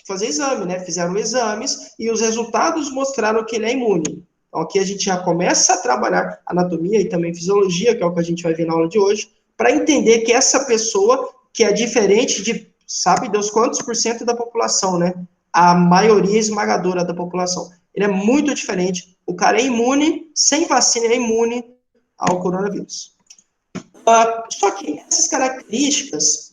Fazer exame, né? Fizeram exames e os resultados mostraram que ele é imune. Então, aqui a gente já começa a trabalhar anatomia e também fisiologia, que é o que a gente vai ver na aula de hoje, para entender que essa pessoa, que é diferente de, sabe Deus quantos por cento da população, né? A maioria esmagadora da população. Ele é muito diferente. O cara é imune, sem vacina, é imune ao coronavírus. Só que essas características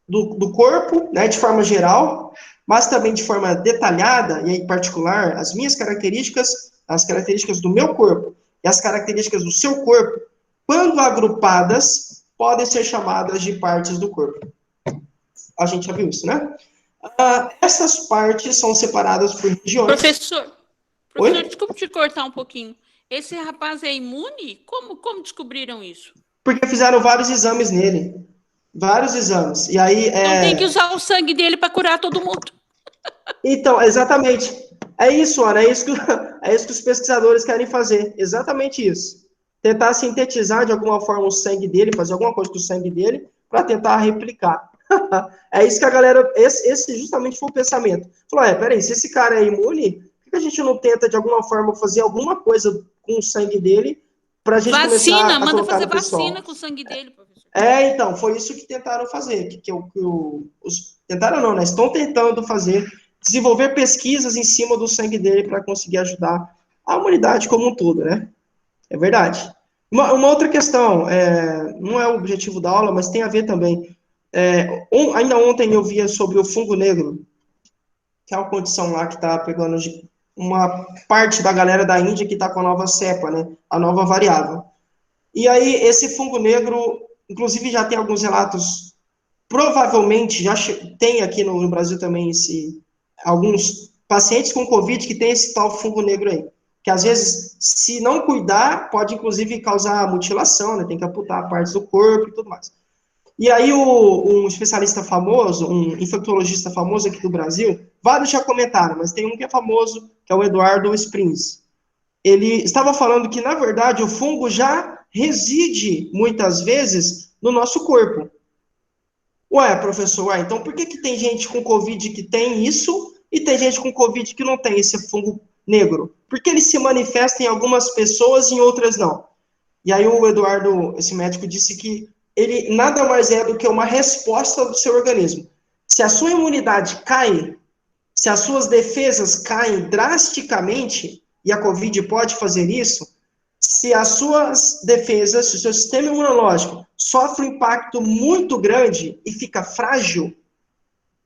do corpo, né, de forma geral, mas também de forma detalhada, e em particular, as minhas características, as características do meu corpo e as características do seu corpo, quando agrupadas, podem ser chamadas de partes do corpo. A gente já viu isso, né? Essas partes são separadas por regiões. Professor, desculpa te cortar um pouquinho. Esse rapaz é imune? Como descobriram isso? Porque fizeram vários exames nele. Vários exames. E aí, Então tem que usar o sangue dele para curar todo mundo. Então, exatamente. É isso, Ana. É isso que os pesquisadores querem fazer. Exatamente isso. Tentar sintetizar de alguma forma o sangue dele, fazer alguma coisa com o sangue dele, para tentar replicar. É isso que a galera. Esse justamente foi o pensamento. Falou: peraí, se esse cara é imune, por que a gente não tenta de alguma forma fazer alguma coisa com o sangue dele para a gente começar a colocar no pessoal? Vacina com o sangue dele, professor. Então, foi isso que tentaram fazer. Tentaram não, né? Estão tentando fazer, desenvolver pesquisas em cima do sangue dele para conseguir ajudar a humanidade como um todo, né? É verdade. Uma outra questão, não é o objetivo da aula, mas tem a ver também. Ainda ontem eu via sobre o fungo negro, que é uma condição lá que está pegando uma parte da galera da Índia que está com a nova cepa, né? A nova variável. E aí, esse fungo negro, inclusive já tem alguns relatos, provavelmente, já tem aqui no Brasil também alguns pacientes com Covid que tem esse tal fungo negro aí. Que às vezes, se não cuidar, pode inclusive causar mutilação, né? Tem que amputar partes do corpo e tudo mais. E aí, um especialista famoso, um infectologista famoso aqui do Brasil, vários já comentaram, mas tem um que é famoso, que é o Eduardo Springs. Ele estava falando que, na verdade, o fungo já reside, muitas vezes, no nosso corpo. Professor, então por que tem gente com Covid que tem isso e tem gente com Covid que não tem esse fungo negro? Por que ele se manifesta em algumas pessoas e em outras não? E aí o Eduardo, esse médico, disse que ele nada mais é do que uma resposta do seu organismo. Se a sua imunidade cai, se as suas defesas caem drasticamente, e a Covid pode fazer isso, se as suas defesas, se o seu sistema imunológico sofre um impacto muito grande e fica frágil,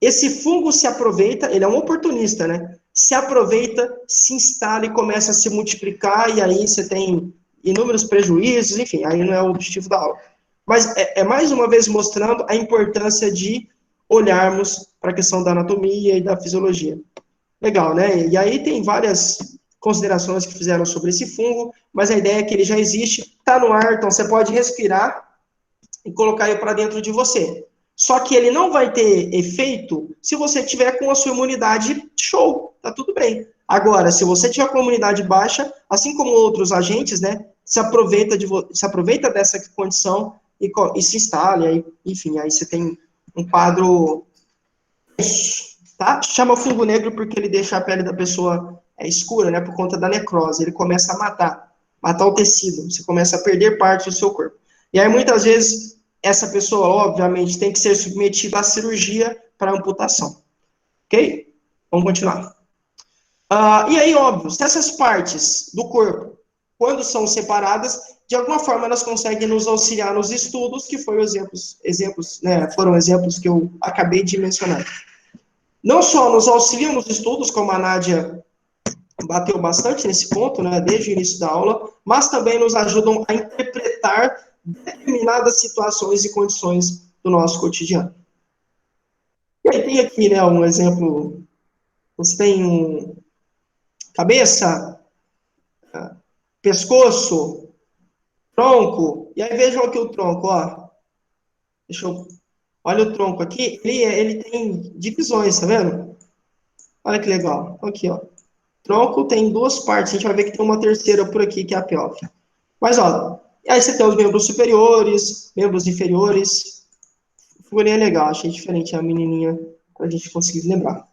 esse fungo se aproveita, ele é um oportunista, né? Se aproveita, se instala e começa a se multiplicar, e aí você tem inúmeros prejuízos, enfim, aí não é o objetivo da aula. Mas é mais uma vez mostrando a importância de olharmos para a questão da anatomia e da fisiologia. Legal, né? E aí tem várias considerações que fizeram sobre esse fungo, mas a ideia é que ele já existe, está no ar, então você pode respirar e colocar ele para dentro de você. Só que ele não vai ter efeito se você tiver com a sua imunidade show, tá tudo bem. Agora, se você tiver com a imunidade baixa, assim como outros agentes, né, se aproveita dessa condição e se instala, e aí, enfim, aí você tem um quadro, tá? Chama fungo negro porque ele deixa a pele da pessoa escura, né, por conta da necrose, ele começa a matar o tecido, você começa a perder parte do seu corpo. E aí, muitas vezes, essa pessoa, obviamente, tem que ser submetida à cirurgia para amputação. Ok? Vamos continuar. E aí, óbvio, se essas partes do corpo, quando são separadas, de alguma forma elas conseguem nos auxiliar nos estudos, que foram foram exemplos que eu acabei de mencionar. Não só nos auxiliam nos estudos, como a Nádia bateu bastante nesse ponto, né, desde o início da aula, mas também nos ajudam a interpretar determinadas situações e condições do nosso cotidiano. E aí tem aqui, né, um exemplo, você tem cabeça, pescoço, tronco, e aí vejam aqui o tronco, ó. Olha o tronco aqui, ele tem divisões, tá vendo? Olha que legal, aqui, ó. Tronco tem duas partes, a gente vai ver que tem uma terceira por aqui, que é a pelve. Mas, ó, aí você tem os membros superiores, membros inferiores. Figurinha legal, achei diferente a menininha, pra gente conseguir lembrar.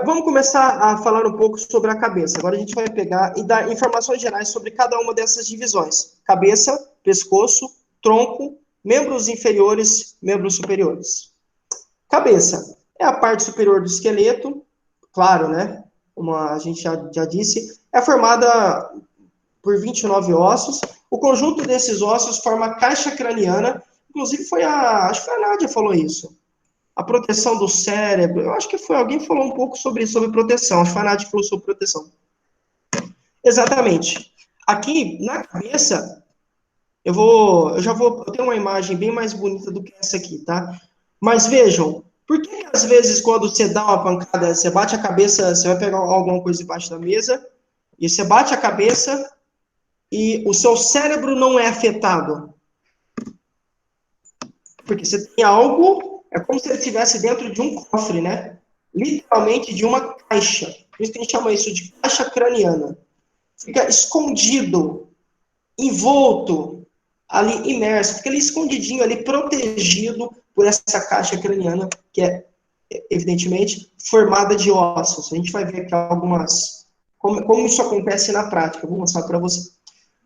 Vamos começar a falar um pouco sobre a cabeça. Agora a gente vai pegar e dar informações gerais sobre cada uma dessas divisões. Cabeça, pescoço, tronco, membros inferiores, membros superiores. Cabeça é a parte superior do esqueleto, claro, né? Como a gente já disse, é formada por 29 ossos. O conjunto desses ossos forma a caixa craniana. Inclusive acho que foi a Nádia que falou isso. A proteção do cérebro, eu acho que alguém falou um pouco sobre proteção, acho que foi a Nádia que falou sobre proteção. Exatamente. Aqui, na cabeça, eu tenho uma imagem bem mais bonita do que essa aqui, tá? Mas vejam, por que às vezes quando você dá uma pancada, você bate a cabeça, você vai pegar alguma coisa debaixo da mesa, e você bate a cabeça e o seu cérebro não é afetado? Porque você tem algo, é como se ele estivesse dentro de um cofre, né? Literalmente de uma caixa. Por isso que a gente chama isso de caixa craniana. Fica escondido, envolto, ali imerso, fica ali escondidinho, ali protegido por essa caixa craniana, que é, evidentemente, formada de ossos. A gente vai ver aqui algumas... Como isso acontece na prática. Eu vou mostrar para você.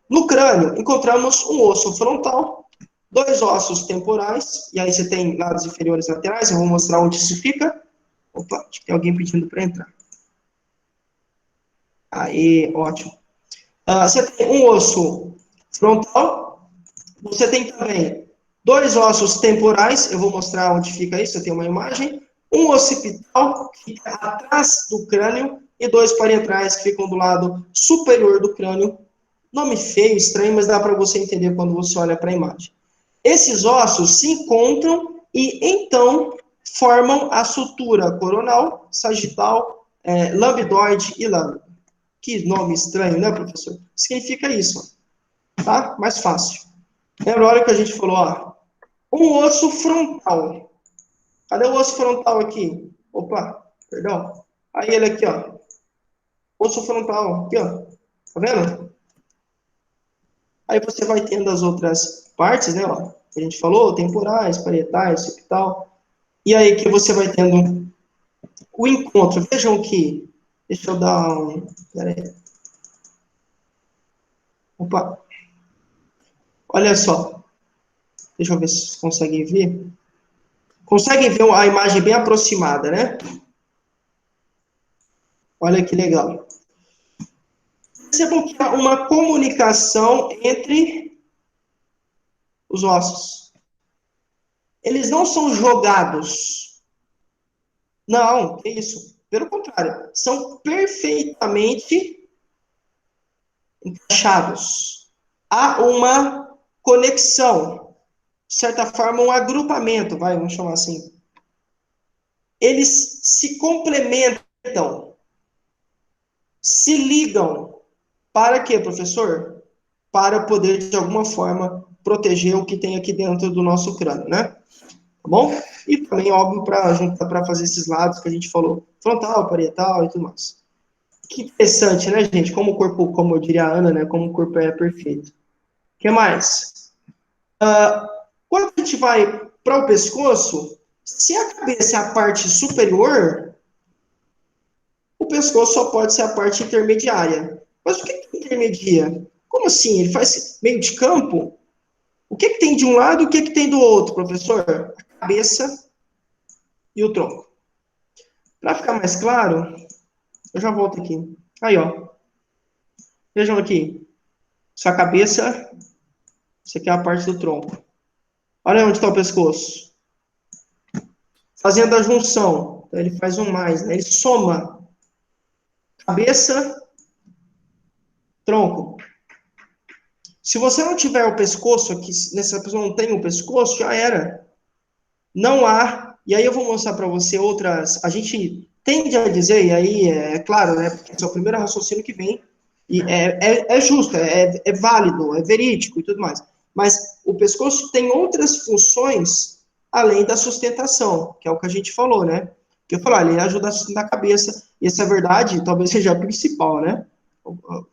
No crânio, encontramos um osso frontal, 2 ossos temporais, e aí você tem lados inferiores e laterais, eu vou mostrar onde isso fica. Opa, acho que tem alguém pedindo para entrar. Aí, ótimo. Você tem um osso frontal, você tem também 2 ossos temporais, eu vou mostrar onde fica isso, eu tenho uma imagem. Um occipital, que fica atrás do crânio, e 2 parentrais, que ficam do lado superior do crânio. Nome feio, estranho, mas dá para você entender quando você olha para a imagem. Esses ossos se encontram e, então, formam a sutura coronal, sagital, lambidoide e lâmina. Que nome estranho, né, professor? Significa isso, tá? Mais fácil. Lembra a hora que a gente falou, ó, um osso frontal. Cadê o osso frontal aqui? Opa, perdão. Aí ele aqui, ó. Osso frontal, aqui, ó. Tá vendo? Aí você vai tendo as outras partes, né, ó, que a gente falou, temporais, parietais, occipital. E aí que você vai tendo o encontro. Vejam que, deixa eu dar um, peraí. Opa. Olha só. Deixa eu ver se vocês conseguem ver. Conseguem ver a imagem bem aproximada, né? Olha que legal. Percebam que há uma comunicação entre os ossos. Eles não são jogados. Não, que isso. Pelo contrário, são perfeitamente encaixados. Há uma conexão, de certa forma, um agrupamento, vamos chamar assim. Eles se complementam, se ligam. Para quê, professor? Para poder, de alguma forma, proteger o que tem aqui dentro do nosso crânio, né? Tá bom? E também, óbvio, para fazer esses lados que a gente falou, frontal, parietal e tudo mais. Que interessante, né, gente? Como o corpo, como eu diria a Ana, né? Como o corpo é perfeito. O que mais? Quando a gente vai para o pescoço, se a cabeça é a parte superior, o pescoço só pode ser a parte intermediária. Mas o que é intermedia? Como assim? Ele faz meio de campo? O que tem de um lado e o que tem do outro, professor? A cabeça e o tronco. Para ficar mais claro, eu já volto aqui. Aí, ó. Vejam aqui. Sua cabeça, isso aqui é a parte do tronco. Olha onde está o pescoço. Fazendo a junção. Então, ele faz um mais, né? Ele soma. Cabeça, tronco. Se você não tiver o pescoço aqui, nessa pessoa não tem o pescoço, já era. Não há, e aí eu vou mostrar para você outras, a gente tende a dizer, e aí é claro, né, porque esse é o primeiro raciocínio que vem, e é justo, é válido, é verídico e tudo mais, mas o pescoço tem outras funções além da sustentação, que é o que a gente falou, né, que eu falei, ele ajuda a sustentar a cabeça, e essa é verdade, talvez seja a principal, né,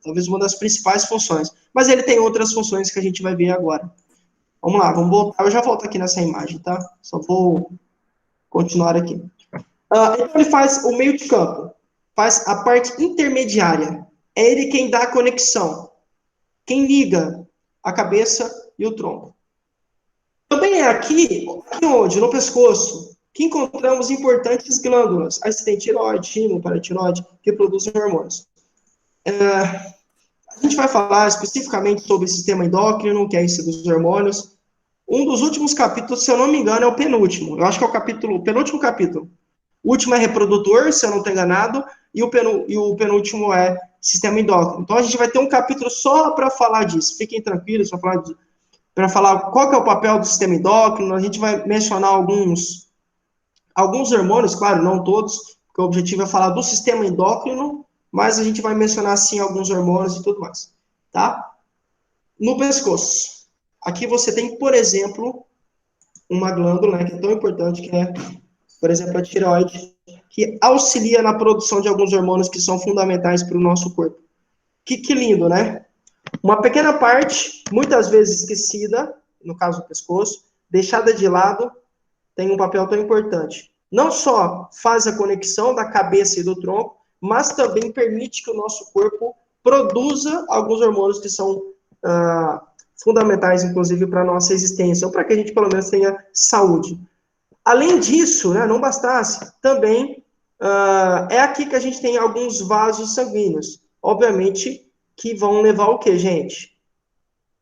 talvez uma das principais funções, mas ele tem outras funções que a gente vai ver agora. Vamos lá, vamos voltar. Eu já volto aqui nessa imagem, tá? Só vou continuar aqui. Então, ele faz o meio de campo. Faz a parte intermediária. É ele quem dá a conexão. Quem liga a cabeça e o tronco. Também é aqui onde? No pescoço, que encontramos importantes glândulas. Aí você tem tireoide, timo, paratireoide, que produzem hormônios. A gente vai falar especificamente sobre o sistema endócrino, que é esse dos hormônios. Um dos últimos capítulos, se eu não me engano, é o penúltimo. Eu acho que é o penúltimo capítulo. O último é reprodutor, se eu não estou enganado, e o penúltimo é sistema endócrino. Então, a gente vai ter um capítulo só para falar disso. Fiquem tranquilos para falar qual que é o papel do sistema endócrino. A gente vai mencionar alguns hormônios, claro, não todos, porque o objetivo é falar do sistema endócrino, mas a gente vai mencionar, sim, alguns hormônios e tudo mais. Tá? No pescoço. Aqui você tem, por exemplo, uma glândula, né, que é tão importante, que é, por exemplo, a tireoide, que auxilia na produção de alguns hormônios que são fundamentais para o nosso corpo. Que lindo, né? Uma pequena parte, muitas vezes esquecida, no caso do pescoço, deixada de lado, tem um papel tão importante. Não só faz a conexão da cabeça e do tronco, mas também permite que o nosso corpo produza alguns hormônios que são fundamentais, inclusive, para a nossa existência, ou para que a gente, pelo menos, tenha saúde. Além disso, né, não bastasse, também é aqui que a gente tem alguns vasos sanguíneos. Obviamente que vão levar o quê, gente?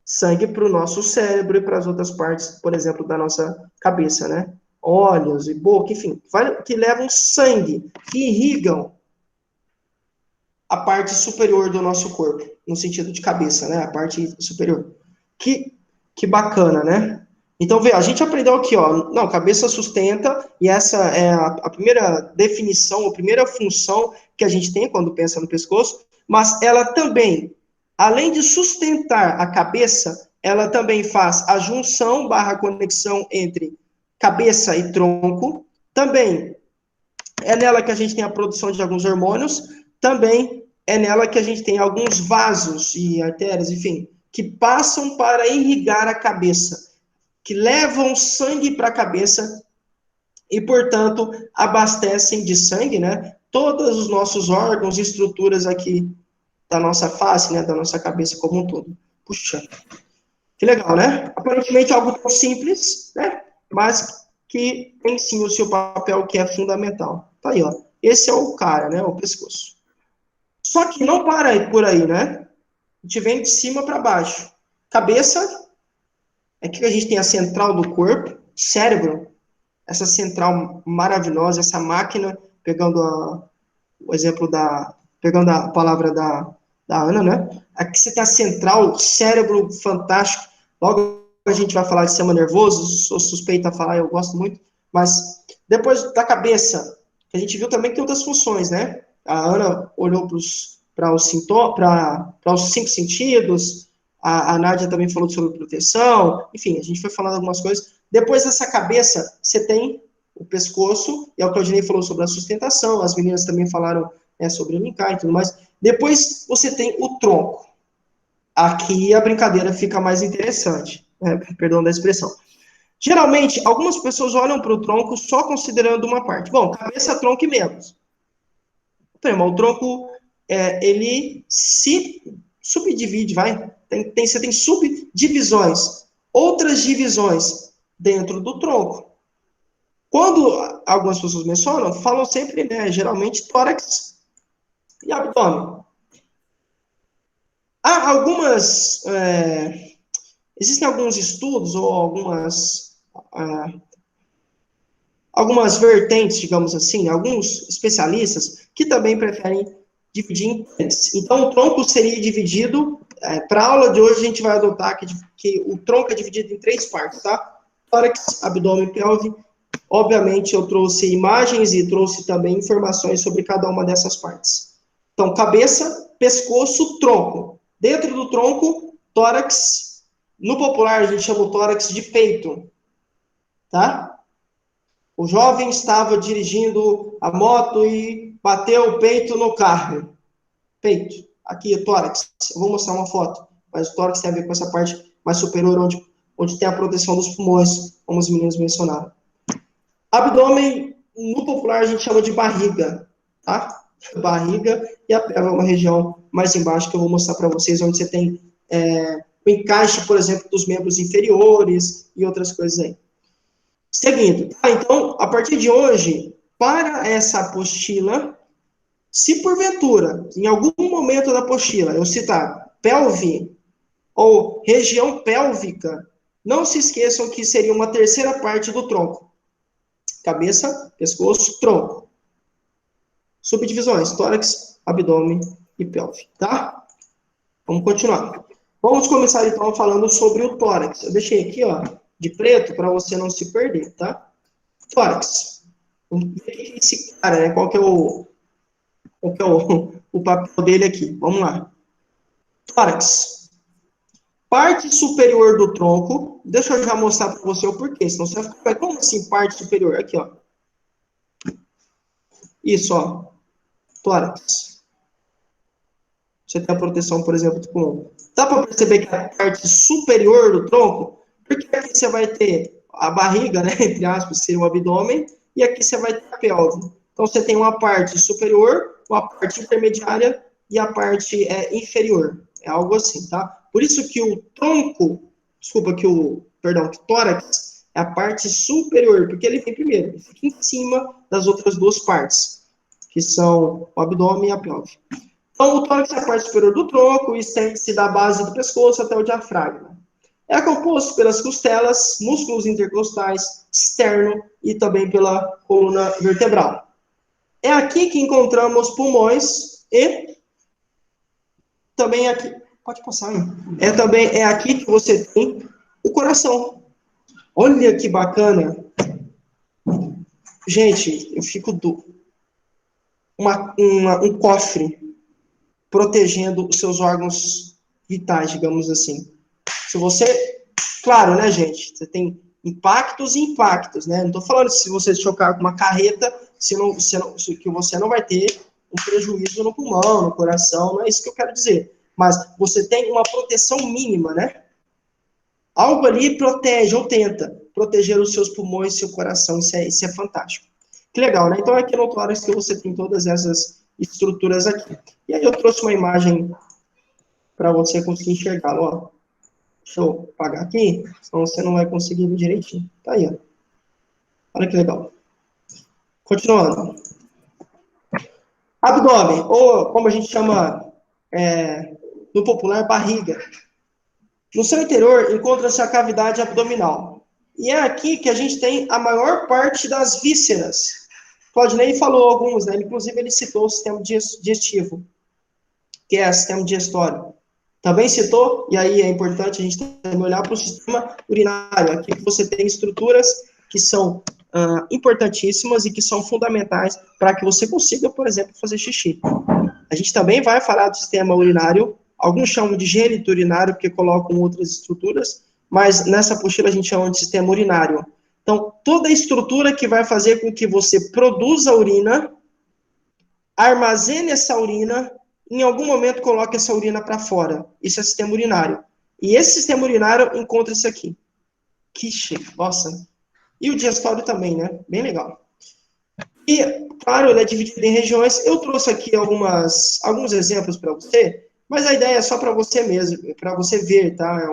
Sangue para o nosso cérebro e para as outras partes, por exemplo, da nossa cabeça, né? Olhos e boca, enfim, que levam sangue, que irrigam a parte superior do nosso corpo, no sentido de cabeça, né? A parte superior. Que bacana, né? Então, vê, a gente aprendeu aqui, ó, não, cabeça sustenta, e essa é a primeira definição, a primeira função que a gente tem quando pensa no pescoço, mas ela também, além de sustentar a cabeça, ela também faz a junção / conexão entre cabeça e tronco, também é nela que a gente tem a produção de alguns hormônios, também é nela que a gente tem alguns vasos e artérias, enfim, que passam para irrigar a cabeça, que levam sangue para a cabeça e, portanto, abastecem de sangue, né, todos os nossos órgãos e estruturas aqui da nossa face, né, da nossa cabeça como um todo. Puxa, que legal, né? Aparentemente algo tão simples, né, mas que tem sim o seu papel que é fundamental. Tá aí, ó. Esse é o cara, né, o pescoço. Só que não para por aí, né? A gente vem de cima para baixo. Cabeça, aqui a gente tem a central do corpo, cérebro, essa central maravilhosa, essa máquina, pegando o exemplo pegando a palavra da Ana, né? Aqui você tem a central, cérebro fantástico. Logo a gente vai falar de sistema nervoso, sou suspeito a falar, eu gosto muito. Mas depois da cabeça, a gente viu também que tem outras funções, né? A Ana olhou para os 5 sentidos, a Nádia também falou sobre proteção, enfim, a gente foi falando algumas coisas. Depois dessa cabeça, você tem o pescoço, e a Claudinei falou sobre a sustentação, as meninas também falaram sobre elencar e tudo mais. Depois você tem o tronco. Aqui a brincadeira fica mais interessante, né? Perdão da expressão. Geralmente, algumas pessoas olham para o tronco só considerando uma parte. Bom, cabeça, tronco e membros. Então, o tronco, ele se subdivide, vai. Você tem subdivisões, outras divisões dentro do tronco. Quando algumas pessoas mencionam, falam sempre, né, geralmente, tórax e abdômen. Há existem alguns estudos ou algumas vertentes, digamos assim, alguns especialistas que também preferem dividir em partes. Então, o tronco seria dividido, para a aula de hoje a gente vai adotar que o tronco é dividido em 3 partes, tá? Tórax, abdômen e pelve. Obviamente, eu trouxe imagens e trouxe também informações sobre cada uma dessas partes. Então, cabeça, pescoço, tronco. Dentro do tronco, tórax. No popular, a gente chama o tórax de peito. Tá? O jovem estava dirigindo a moto e bateu o peito no carro. Peito. Aqui, o tórax. Eu vou mostrar uma foto. Mas o tórax tem a ver com essa parte mais superior, onde tem a proteção dos pulmões, como os meninos mencionaram. Abdômen, no popular, a gente chama de barriga, tá? Barriga, e a pelve é uma região mais embaixo que eu vou mostrar para vocês, onde você tem o encaixe, por exemplo, dos membros inferiores e outras coisas aí. Seguindo, tá? Então, a partir de hoje, para essa apostila, se porventura, em algum momento da apostila, eu citar pelve ou região pélvica, não se esqueçam que seria uma terceira parte do tronco. Cabeça, pescoço, tronco. Subdivisões, tórax, abdômen e pelve, tá? Vamos continuar. Vamos começar, então, falando sobre o tórax. Eu deixei aqui, ó, de preto, para você não se perder, tá? Tórax. Vamos ver o que é esse cara, né? Qual que é o papel dele aqui? Vamos lá. Tórax. Parte superior do tronco. Deixa eu já mostrar para você o porquê, senão você vai ficar, como assim parte superior? Aqui, ó. Isso, ó. Tórax. Você tem a proteção, por exemplo, do pulmão. Dá para perceber que a parte superior do tronco, porque aqui você vai ter a barriga, né, entre aspas, seria o abdômen, e aqui você vai ter a pelve. Então, você tem uma parte superior, uma parte intermediária e a parte inferior. É algo assim, tá? Por isso que o tronco, que o tórax é a parte superior, porque ele vem primeiro, ele fica em cima das outras duas partes, que são o abdômen e a pelve. Então, o tórax é a parte superior do tronco e estende-se da base do pescoço até o diafragma. É composto pelas costelas, músculos intercostais, externo e também pela coluna vertebral. É aqui que encontramos pulmões e também aqui... Pode passar, né? É aqui que você tem o coração. Olha que bacana. Gente, eu fico um cofre protegendo os seus órgãos vitais, digamos assim. Se você... Claro, né, gente? Você tem impactos e impactos, né? Não estou falando se você chocar com uma carreta, que você não vai ter um prejuízo no pulmão, no coração, não é isso que eu quero dizer. Mas você tem uma proteção mínima, né? Algo ali protege ou tenta proteger os seus pulmões e seu coração. Isso é fantástico. Que legal, né? Então, aqui no tórax que você tem todas essas estruturas aqui. E aí eu trouxe uma imagem para você conseguir enxergá-lo, ó. Deixa eu apagar aqui, senão você não vai conseguir ver direitinho. Tá aí, ó. Olha que legal. Continuando. Abdômen, ou como a gente chama no popular, barriga. No seu interior encontra-se a cavidade abdominal. E é aqui que a gente tem a maior parte das vísceras. Claudinei falou alguns, né? Inclusive ele citou o sistema digestivo, que é o sistema digestório. Também citou, e aí é importante a gente também olhar para o sistema urinário. Aqui que você tem estruturas que são importantíssimas e que são fundamentais para que você consiga, por exemplo, fazer xixi. A gente também vai falar do sistema urinário, alguns chamam de gênito urinário, porque colocam outras estruturas, mas nessa apostila a gente chama de sistema urinário. Então, toda a estrutura que vai fazer com que você produza urina, armazene essa urina, em algum momento coloque essa urina para fora. Isso é sistema urinário. E esse sistema urinário encontra isso aqui. Que chique, nossa. E o diastório também, né? Bem legal. E, claro, ele é dividido em regiões. Eu trouxe aqui alguns exemplos para você, mas a ideia é só para você mesmo, para você ver, tá?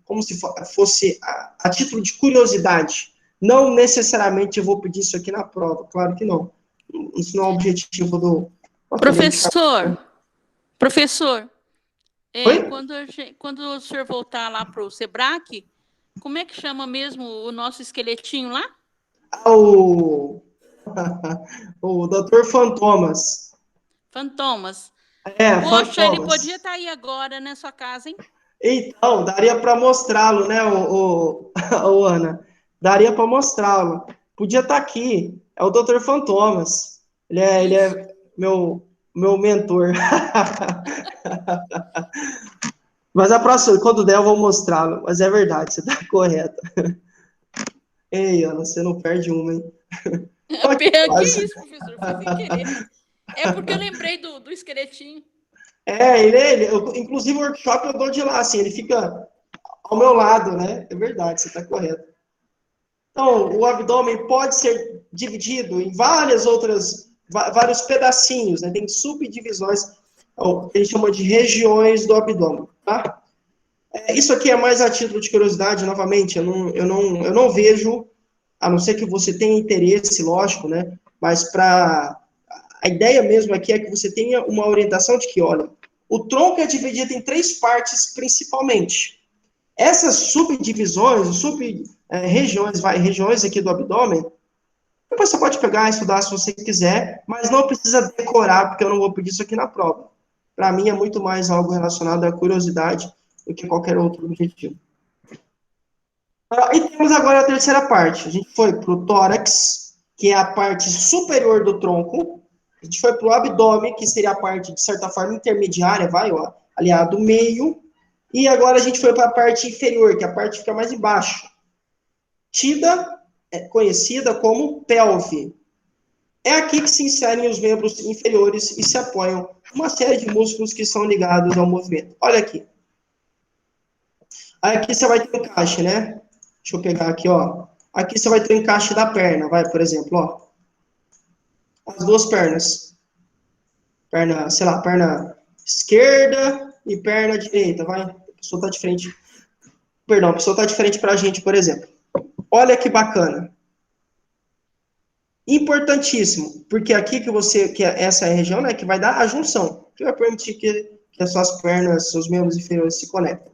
Como se fosse a título de curiosidade. Não necessariamente eu vou pedir isso aqui na prova, claro que não. Isso não é o objetivo do... Professor, Oi? quando o senhor voltar lá para o SEBRAC, como é que chama mesmo o nosso esqueletinho lá? O Dr. Fantomas. Fantomas. Poxa, Fantomas. Ele podia estar aí agora na sua casa, hein? Então, daria para mostrá-lo, né, Ana? Daria para mostrá-lo. Podia estar aqui. É o Dr. Fantomas. Ele é meu mentor. Mas a próxima, quando der, eu vou mostrá-lo. Mas é verdade, você está correta. Ei, Ana, você não perde uma, hein? Que isso, professor? Foi sem querer. É porque eu lembrei do esqueletinho. Inclusive o workshop eu dou de lá, assim, ele fica ao meu lado, né? É verdade, você está correto. Então, o abdômen pode ser dividido em vários pedacinhos, né? Tem subdivisões, que a gente chama de regiões do abdômen, tá? Isso aqui é mais a título de curiosidade, novamente, eu não vejo, a não ser que você tenha interesse, lógico, né? Mas a ideia mesmo aqui é que você tenha uma orientação de que, olha, o tronco é dividido em 3 partes principalmente. Essas subdivisões, regiões aqui do abdômen, depois você pode pegar e estudar se você quiser, mas não precisa decorar, porque eu não vou pedir isso aqui na prova. Para mim é muito mais algo relacionado à curiosidade do que qualquer outro objetivo. E temos agora a terceira parte. A gente foi para o tórax, que é a parte superior do tronco. A gente foi para o abdômen, que seria a parte, de certa forma, intermediária, ali a do meio. E agora a gente foi para a parte inferior, que é a parte que fica mais embaixo. Conhecida como pelve. É aqui que se inserem os membros inferiores e se apoiam uma série de músculos que são ligados ao movimento. Olha aqui. Aqui você vai ter o encaixe, né? Deixa eu pegar aqui, ó. Aqui você vai ter o encaixe da perna, por exemplo, ó. As duas pernas. Perna esquerda e perna direita, A pessoa está diferente. Perdão, a pessoa está diferente para a gente, por exemplo. Olha que bacana. Importantíssimo, porque aqui essa é a região, né, que vai dar a junção, que vai permitir que as suas pernas, seus membros inferiores se conectem.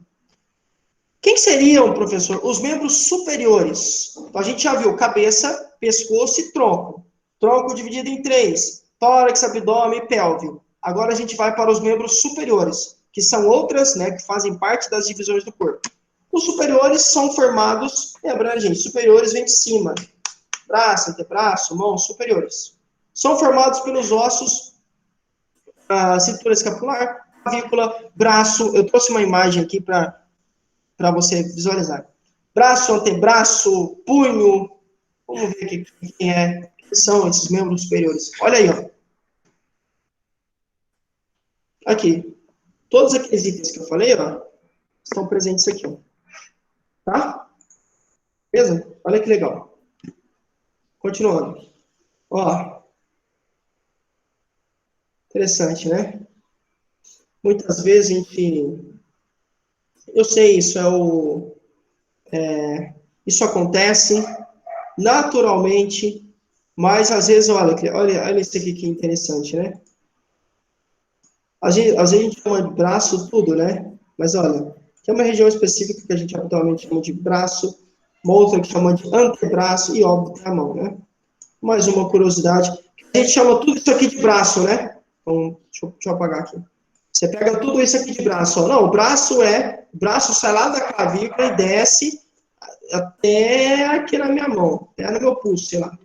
Quem seriam, professor, os membros superiores? Então, a gente já viu cabeça, pescoço e tronco. Tronco dividido em 3, tórax, abdômen e pelve. Agora a gente vai para os membros superiores, que são outras, né, que fazem parte das divisões do corpo. Os superiores são formados, lembrando, gente, superiores vem de cima. Braço, antebraço, mãos superiores. São formados pelos ossos, a cintura escapular, clavícula, braço. Eu trouxe uma imagem aqui para você visualizar. Braço, antebraço, punho. Vamos ver quem são esses membros superiores. Olha aí, ó. Aqui. Todos aqueles itens que eu falei, ó, estão presentes aqui, ó. Tá? Beleza? Olha que legal. Continuando. Ó. Interessante, né? Muitas vezes a gente... Eu sei, isso acontece naturalmente, mas às vezes, olha isso aqui que interessante, né? Às vezes a gente chama de braço tudo, né? Mas olha, tem uma região específica que a gente habitualmente chama de braço, uma outra que chama de antebraço e, óbvio, a mão, né? Mais uma curiosidade. A gente chama tudo isso aqui de braço, né? Então, deixa eu apagar aqui. Você pega tudo isso aqui de braço. Ó. Não, o braço sai lá da clavícula e desce até aqui na minha mão, até no meu pulso, sei lá.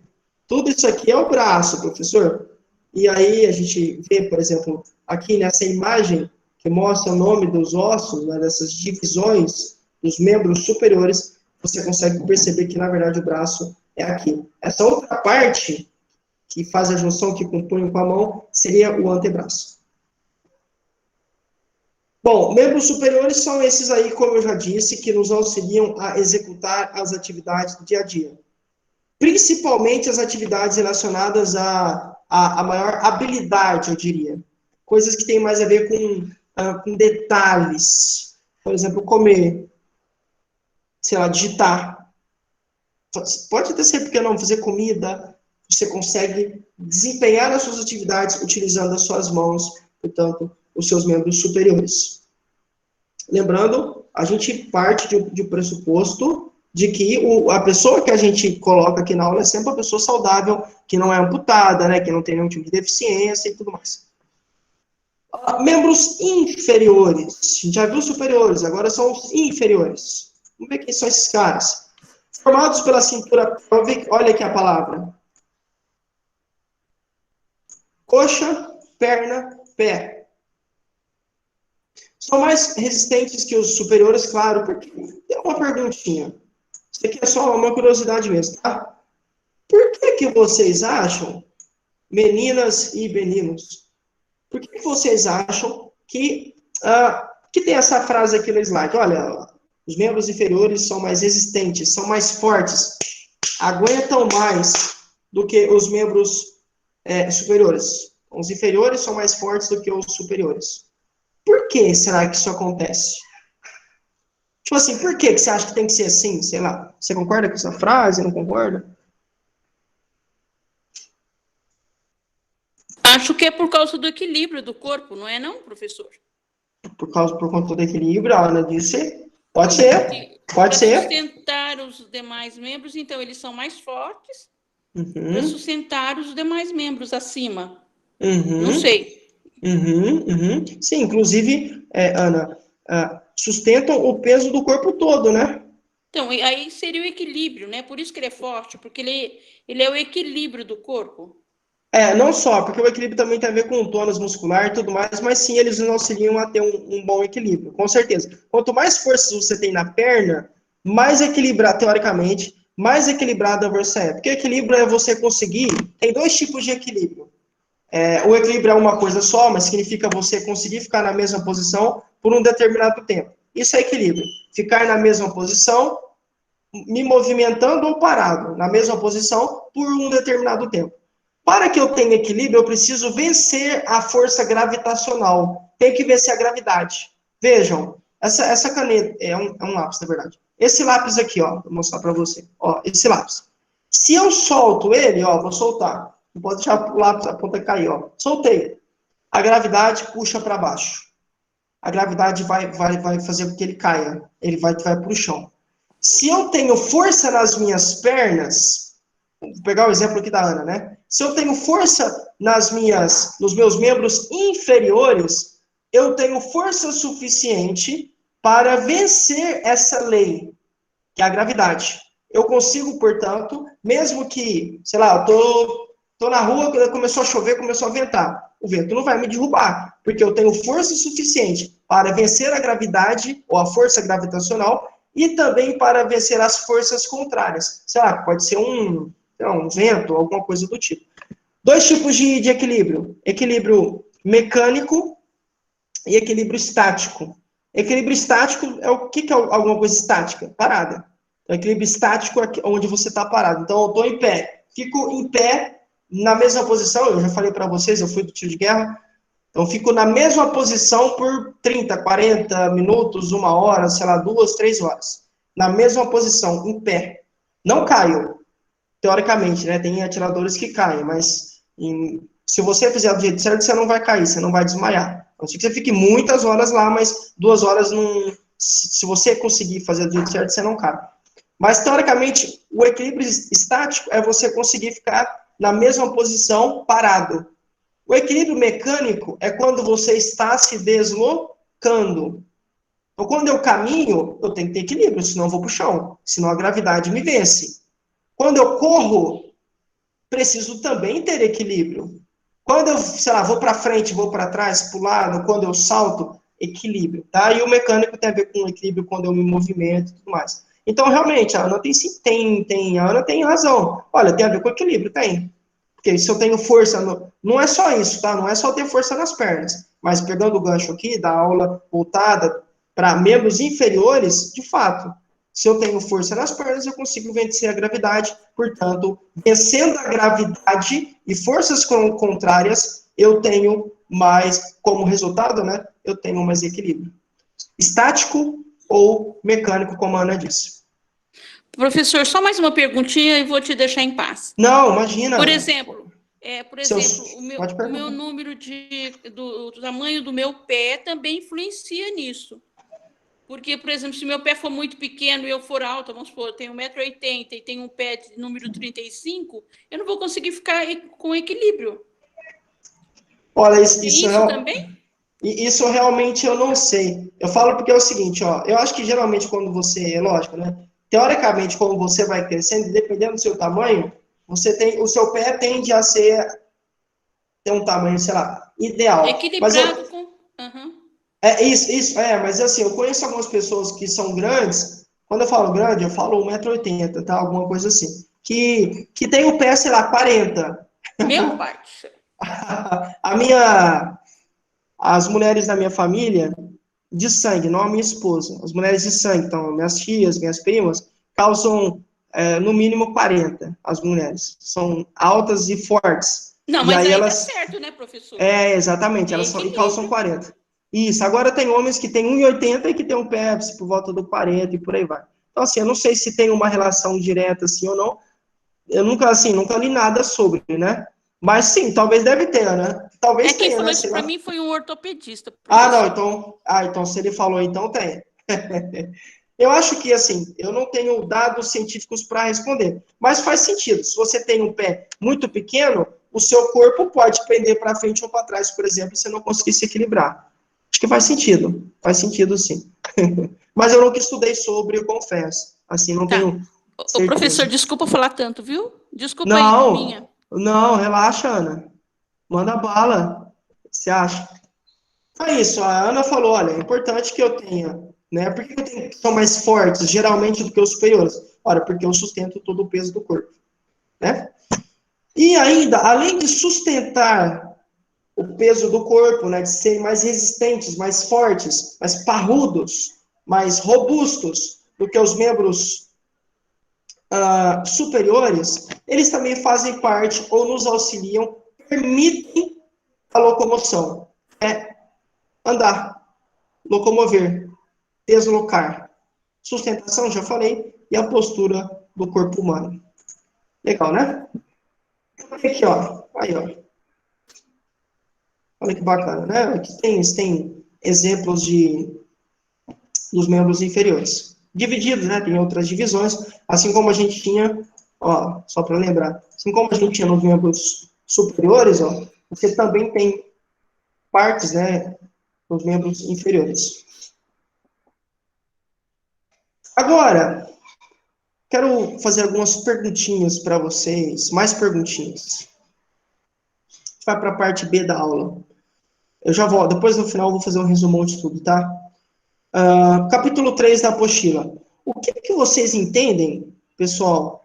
Tudo isso aqui é o braço, professor. E aí a gente vê, por exemplo, aqui nessa imagem que mostra o nome dos ossos, né, dessas divisões dos membros superiores, você consegue perceber que, na verdade, o braço é aqui. Essa outra parte, que faz a junção, que compõe com a mão, seria o antebraço. Bom, membros superiores são esses aí, como eu já disse, que nos auxiliam a executar as atividades do dia a dia. Principalmente as atividades relacionadas a maior habilidade, eu diria. Coisas que têm mais a ver com detalhes. Por exemplo, comer, sei lá, digitar. Pode até ser porque não fazer comida. Você consegue desempenhar as suas atividades utilizando as suas mãos, portanto, os seus membros superiores. Lembrando, a gente parte de um pressuposto de que a pessoa que a gente coloca aqui na aula é sempre uma pessoa saudável, que não é amputada, né, que não tem nenhum tipo de deficiência e tudo mais. Membros inferiores. A gente já viu superiores, agora são os inferiores. Vamos ver quem são esses caras. Formados pela cintura pélvica, olha aqui a palavra. Coxa, perna, pé. São mais resistentes que os superiores, claro, porque tem uma perguntinha. Isso aqui é só uma curiosidade mesmo, tá? Por que vocês acham, meninas e meninos, por que vocês acham que tem essa frase aqui no slide? Olha, os membros inferiores são mais resistentes, são mais fortes, aguentam mais do que os membros superiores. Os inferiores são mais fortes do que os superiores. Por que será que isso acontece? Tipo assim, por que você acha que tem que ser assim? Sei lá, você concorda com essa frase? Não concorda? Acho que é por causa do equilíbrio do corpo, não é não, professor? Por conta do equilíbrio, a Ana disse. Pode ser, pode ser. Para sustentar os demais membros, então, eles são mais fortes para sustentar os demais membros acima. Não sei. Sim, inclusive, Ana, sustentam o peso do corpo todo, né? Então, aí seria o equilíbrio, né? Por isso que ele é forte, porque ele é o equilíbrio do corpo. Não só, porque o equilíbrio também tem a ver com o tônus muscular e tudo mais, mas sim, eles nos auxiliam a ter um bom equilíbrio, com certeza. Quanto mais forças você tem na perna, mais equilibrado, teoricamente, mais equilibrada você é. Porque equilíbrio é você conseguir... Tem dois tipos de equilíbrio. O equilíbrio é uma coisa só, mas significa você conseguir ficar na mesma posição por um determinado tempo. Isso é equilíbrio. Ficar na mesma posição, me movimentando ou parado, na mesma posição por um determinado tempo. Para que eu tenha equilíbrio, eu preciso vencer a força gravitacional. Tem que vencer a gravidade. Vejam, essa caneta é um lápis, na verdade. Esse lápis aqui, ó, vou mostrar para você. Ó, esse lápis. Se eu solto ele, ó, vou soltar. Não pode deixar o lápis, a ponta cair, ó. Soltei. A gravidade puxa para baixo. A gravidade vai fazer com que ele caia. Ele vai para o chão. Se eu tenho força nas minhas pernas, vou pegar o exemplo aqui da Ana, né? Se eu tenho força nos meus membros inferiores, eu tenho força suficiente para vencer essa lei, que é a gravidade. Eu consigo, portanto, mesmo que, sei lá, eu tô na rua, começou a chover, começou a ventar. O vento não vai me derrubar, porque eu tenho força suficiente para vencer a gravidade, ou a força gravitacional, e também para vencer as forças contrárias. Sei lá, pode ser um vento, alguma coisa do tipo. Dois tipos de equilíbrio. Equilíbrio mecânico e equilíbrio estático. Equilíbrio estático é o que é alguma coisa estática? Parada. Então, equilíbrio estático é onde você está parado. Então, eu estou em pé. Fico em pé, na mesma posição. Eu já falei para vocês, eu fui do tiro de guerra. Então, fico na mesma posição por 30, 40 minutos, 1 hora, sei lá, 2, 3 horas. Na mesma posição, em pé. Não caio. Teoricamente, né? Tem atiradores que caem, mas se você fizer do jeito certo, você não vai cair, você não vai desmaiar. A não ser que você fique muitas horas lá, mas 2 horas não... Se você conseguir fazer do jeito certo, você não cai. Mas, teoricamente, o equilíbrio estático é você conseguir ficar na mesma posição parado. O equilíbrio mecânico é quando você está se deslocando. Então, quando eu caminho, eu tenho que ter equilíbrio, senão eu vou para o chão, senão a gravidade me vence. Quando eu corro, preciso também ter equilíbrio. Quando eu, sei lá, vou para frente, vou para trás, para o lado, quando eu salto, equilíbrio, tá? E o mecânico tem a ver com equilíbrio quando eu me movimento e tudo mais. Então, realmente, a Ana a Ana tem razão. Olha, tem a ver com equilíbrio, tem. Porque se eu tenho força, não é só isso, tá? Não é só ter força nas pernas. Mas pegando o gancho aqui da aula voltada para membros inferiores, de fato, se eu tenho força nas pernas, eu consigo vencer a gravidade. Portanto, vencendo a gravidade e forças contrárias, eu tenho mais, como resultado, né? Eu tenho mais equilíbrio. Estático ou mecânico, como a Ana disse. Professor, só mais uma perguntinha e vou te deixar em paz. Não, imagina. Por exemplo, Pode o meu perguntar. número do tamanho do meu pé também influencia nisso. Porque, por exemplo, se meu pé for muito pequeno e eu for alta, vamos supor, eu tenho 1,80 m e tenho um pé de número 35, eu não vou conseguir ficar com equilíbrio. Olha, isso realmente eu não sei. Eu falo porque é o seguinte, ó, eu acho que geralmente quando você, é lógico, né? Teoricamente, quando você vai crescendo, dependendo do seu tamanho, o seu pé tende a ter um tamanho, sei lá, ideal. Equilibrado com... Mas assim, eu conheço algumas pessoas que são grandes, quando eu falo grande, eu falo 1,80 m, tá? Alguma coisa assim. Que tem o pé, sei lá, 40. Meu pai. As mulheres da minha família, de sangue, não a minha esposa, as mulheres de sangue, então, minhas tias, minhas primas, causam no mínimo 40, as mulheres. São altas e fortes. Não, E mas aí elas... tá certo, né, professor? Exatamente, elas calçam 40. Isso, agora tem homens que têm 1,80 m e que tem um pé por volta do 40 e por aí vai. Então, assim, eu não sei se tem uma relação direta, assim, ou não. Eu nunca li nada sobre, né? Mas sim, talvez deve ter, né? Talvez quem tenha, falou né? isso para mim foi um ortopedista, Não, professor. então se ele falou, então tem. Eu acho que, assim, eu não tenho dados científicos para responder, mas faz sentido. Se você tem um pé muito pequeno, o seu corpo pode pender para frente ou para trás, por exemplo, e você não conseguir se equilibrar. Acho que faz sentido sim. Mas eu nunca estudei sobre, eu confesso. Assim, não Tá. tenho Ô, professor, certeza. desculpa falar tanto, viu? Desculpa aí, minha. Não, relaxa, Ana. Manda bala. O que você acha? É isso, a Ana falou, olha, é importante que eu tenha, né? Por que eu tenho que são mais fortes, geralmente, do que os superiores? Ora, porque eu sustento todo o peso do corpo, né? E ainda, além de sustentar o peso do corpo, né, de serem mais resistentes, mais fortes, mais parrudos, mais robustos do que os membros superiores, eles também fazem parte ou nos auxiliam, permitem a locomoção. Andar, locomover, deslocar. Sustentação, já falei, e a postura do corpo humano. Legal, né? Aqui, ó. Aí, ó. Olha que bacana, né? Aqui tem exemplos dos membros inferiores. Divididos, né? Tem outras divisões, assim como a gente tinha, ó, só para lembrar, assim como a gente tinha nos membros superiores, ó, você também tem partes, né, nos membros inferiores. Agora, quero fazer algumas perguntinhas para vocês, mais perguntinhas. Vai para a parte B da aula. Eu já volto, depois no final eu vou fazer um resumão de tudo, tá? Capítulo 3 da apostila. O que vocês entendem, pessoal?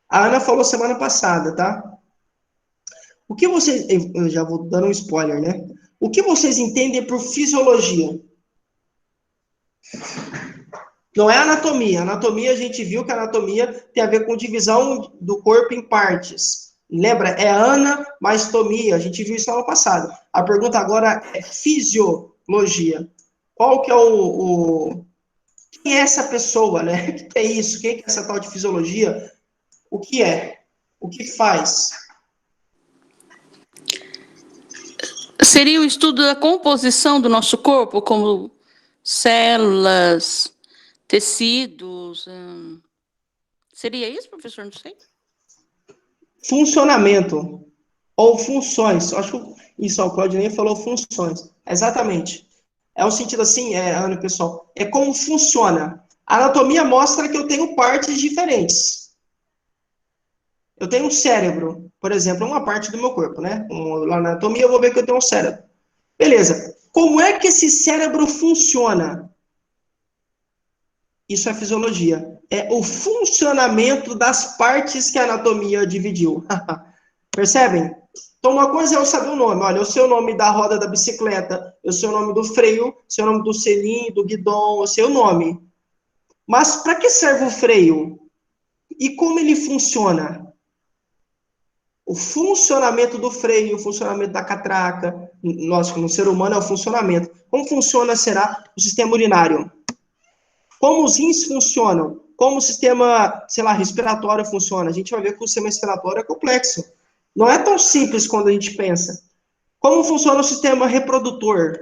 A Ana falou semana passada, tá? O que vocês... Eu já vou dando um spoiler, né? O que vocês entendem por fisiologia? Não é anatomia. Anatomia, a gente viu que a anatomia tem a ver com divisão do corpo em partes. Lembra? É anamastomia. A gente viu isso no ano passado. A pergunta agora é fisiologia. Qual que é quem é essa pessoa, né? O que é isso? Quem é essa tal de fisiologia? O que é? O que faz? Seria o estudo da composição do nosso corpo, como células, tecidos. Seria isso, professor? Não sei. Funcionamento ou funções. Acho que isso, o Claudinei falou funções. Exatamente. É um sentido assim, Ana, pessoal, é como funciona. A anatomia mostra que eu tenho partes diferentes. Eu tenho um cérebro, por exemplo, uma parte do meu corpo, né? Lá na anatomia eu vou ver que eu tenho um cérebro. Beleza. Como é que esse cérebro funciona? Isso é fisiologia. É o funcionamento das partes que a anatomia dividiu. Percebem? Então, uma coisa é eu saber o nome. Olha, eu sei o nome da roda da bicicleta, eu sei o nome do freio, sei o nome do selim, do guidão, eu sei o nome. Mas para que serve o freio? E como ele funciona? O funcionamento do freio, o funcionamento da catraca. Nós, como ser humano, é o funcionamento. Como funciona, será, o sistema urinário? Como os rins funcionam? Como o sistema, sei lá, respiratório funciona? A gente vai ver que o sistema respiratório é complexo. Não é tão simples quando a gente pensa. Como funciona o sistema reprodutor?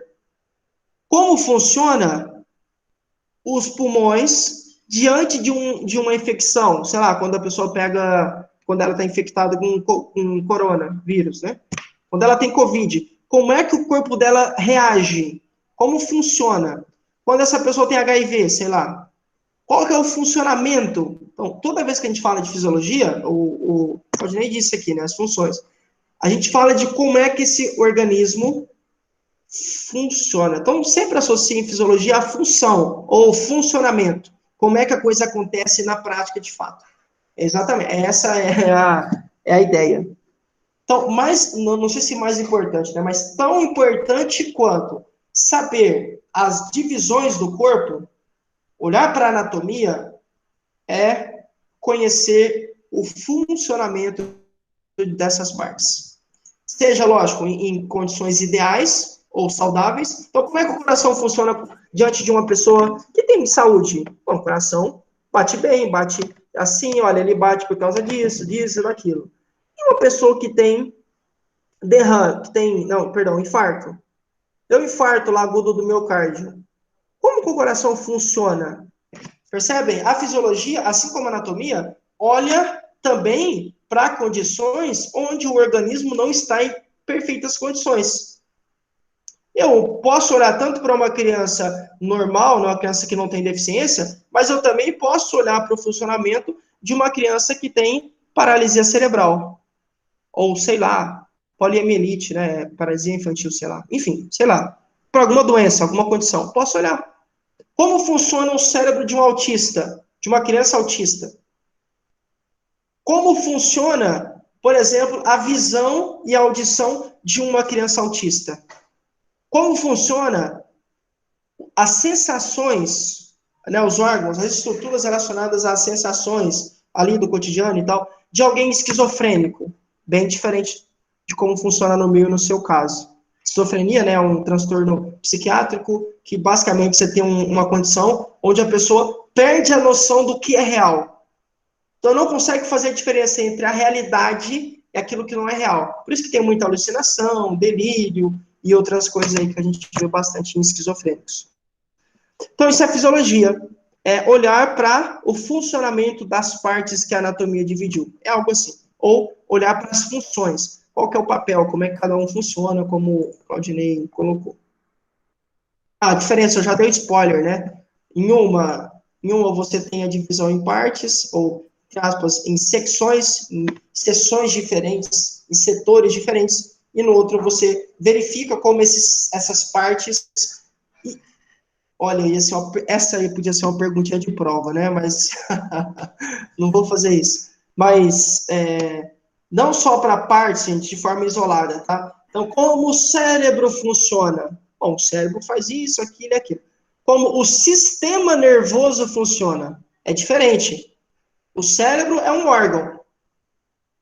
Como funciona os pulmões diante de uma infecção? Sei lá, quando a pessoa pega, quando ela está infectada com coronavírus, né? Quando ela tem Covid, como é que o corpo dela reage? Como funciona? Quando essa pessoa tem HIV, sei lá, qual que é o funcionamento? Então, toda vez que a gente fala de fisiologia, o Claudinei disse aqui, né, as funções, a gente fala de como é que esse organismo funciona. Então, sempre associa em fisiologia a função ou funcionamento. Como é que a coisa acontece na prática de fato. Exatamente, essa é a ideia. Então, não sei se mais importante, né, mas tão importante quanto saber as divisões do corpo, olhar para a anatomia, é conhecer o funcionamento dessas partes. Seja, lógico, em condições ideais ou saudáveis. Então, como é que o coração funciona diante de uma pessoa que tem saúde? Bom, o coração bate bem, bate assim, olha, ele bate por causa disso, disso e daquilo. E uma pessoa que tem derrame, infarto. Deu infarto lá agudo do miocárdio. Como que o coração funciona? Percebem? A fisiologia, assim como a anatomia, olha também para condições onde o organismo não está em perfeitas condições. Eu posso olhar tanto para uma criança normal, uma criança que não tem deficiência, mas eu também posso olhar para o funcionamento de uma criança que tem paralisia cerebral. Ou, sei lá, poliomielite, né? Paralisia infantil, sei lá. Enfim, sei lá. Para alguma doença, alguma condição. Posso olhar. Como funciona o cérebro de um autista, de uma criança autista? Como funciona, por exemplo, a visão e a audição de uma criança autista? Como funciona as sensações, né, os órgãos, as estruturas relacionadas às sensações ali do cotidiano e tal, de alguém esquizofrênico? Bem diferente de como funciona no meu e no seu caso. Esquizofrenia, né, é um transtorno psiquiátrico que basicamente você tem uma condição onde a pessoa perde a noção do que é real. Então não consegue fazer a diferença entre a realidade e aquilo que não é real. Por isso que tem muita alucinação, delírio e outras coisas aí que a gente vê bastante em esquizofrênicos. Então isso é fisiologia. É olhar para o funcionamento das partes que a anatomia dividiu. É algo assim. Ou olhar para as funções. Qual que é o papel, como é que cada um funciona, como o Claudinei colocou. A diferença, eu já dei spoiler, né? Em uma você tem a divisão em partes, ou, entre aspas, em secções, em seções diferentes, em setores diferentes, e no outro você verifica como essas partes... Olha, essa aí podia ser uma perguntinha de prova, né? Mas não vou fazer isso. Mas não só para partes, gente, de forma isolada, tá? Então, como o cérebro funciona? Bom, o cérebro faz isso, aquilo e aquilo. Como o sistema nervoso funciona? É diferente. O cérebro é um órgão,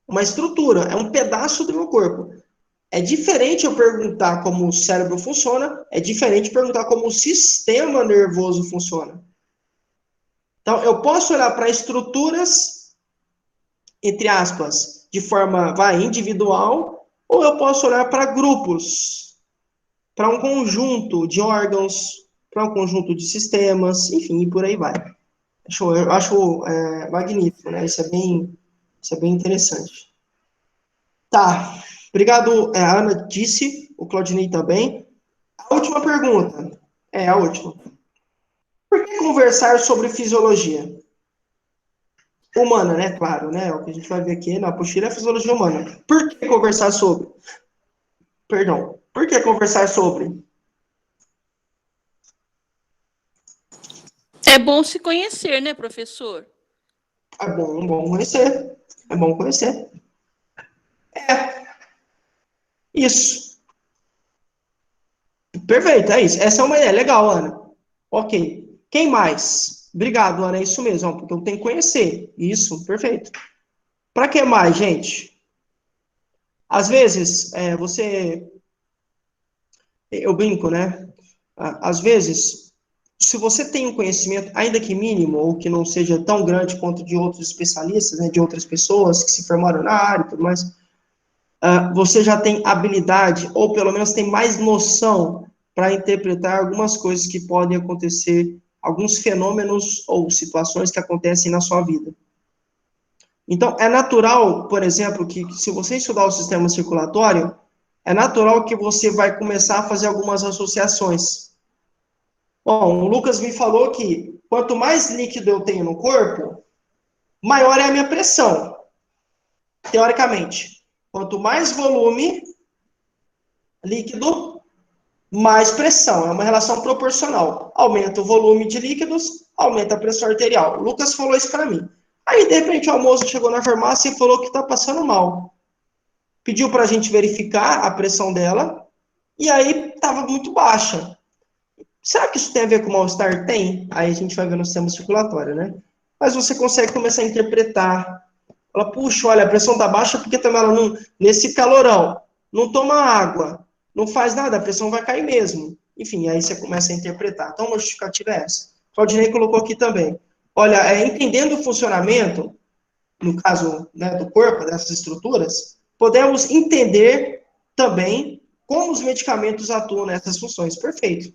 uma estrutura, é um pedaço do meu corpo. É diferente eu perguntar como o cérebro funciona, é diferente perguntar como o sistema nervoso funciona. Então, eu posso olhar para estruturas, entre aspas, de forma individual, ou eu posso olhar para grupos, para um conjunto de órgãos, para um conjunto de sistemas, enfim, e por aí vai. Eu acho magnífico, né? Isso é bem interessante. Tá. Obrigado, a Ana disse, o Claudinei também. A última pergunta. A última. Por que conversar sobre fisiologia? Humana, né? Claro, né? O que a gente vai ver aqui na apostila é a fisiologia humana. Por que conversar sobre? Perdão. Por que conversar sobre? É bom se conhecer, né, professor? É bom conhecer. É bom conhecer. Isso. Perfeito, é isso. Essa é uma ideia. Legal, Ana. Ok. Quem mais? Obrigado, Ana. É isso mesmo, porque eu tenho que conhecer. Isso, perfeito. Para que mais, gente? Às vezes, eu brinco, né? Às vezes, se você tem um conhecimento, ainda que mínimo, ou que não seja tão grande quanto de outros especialistas, né, de outras pessoas que se formaram na área e tudo mais, você já tem habilidade, ou pelo menos tem mais noção para interpretar algumas coisas que podem acontecer, alguns fenômenos ou situações que acontecem na sua vida. Então, é natural, por exemplo, que se você estudar o sistema circulatório, é natural que você vai começar a fazer algumas associações. Bom, o Lucas me falou que quanto mais líquido eu tenho no corpo, maior é a minha pressão, teoricamente. Quanto mais volume líquido, mais pressão. É uma relação proporcional. Aumenta o volume de líquidos, aumenta a pressão arterial. O Lucas falou isso para mim. Aí, de repente, o moço chegou na farmácia e falou que está passando mal. Pediu para a gente verificar a pressão dela, e aí estava muito baixa. Será que isso tem a ver com o mal-estar? Tem. Aí a gente vai ver no sistema circulatório, né? Mas você consegue começar a interpretar. Fala, puxa, olha, a pressão está baixa porque também ela não, nesse calorão, não toma água, não faz nada, a pressão vai cair mesmo. Enfim, aí você começa a interpretar. Então, uma justificativa é essa. Claudinei colocou aqui também. Olha, entendendo o funcionamento, no caso, né, do corpo, dessas estruturas, podemos entender também como os medicamentos atuam nessas funções. Perfeito.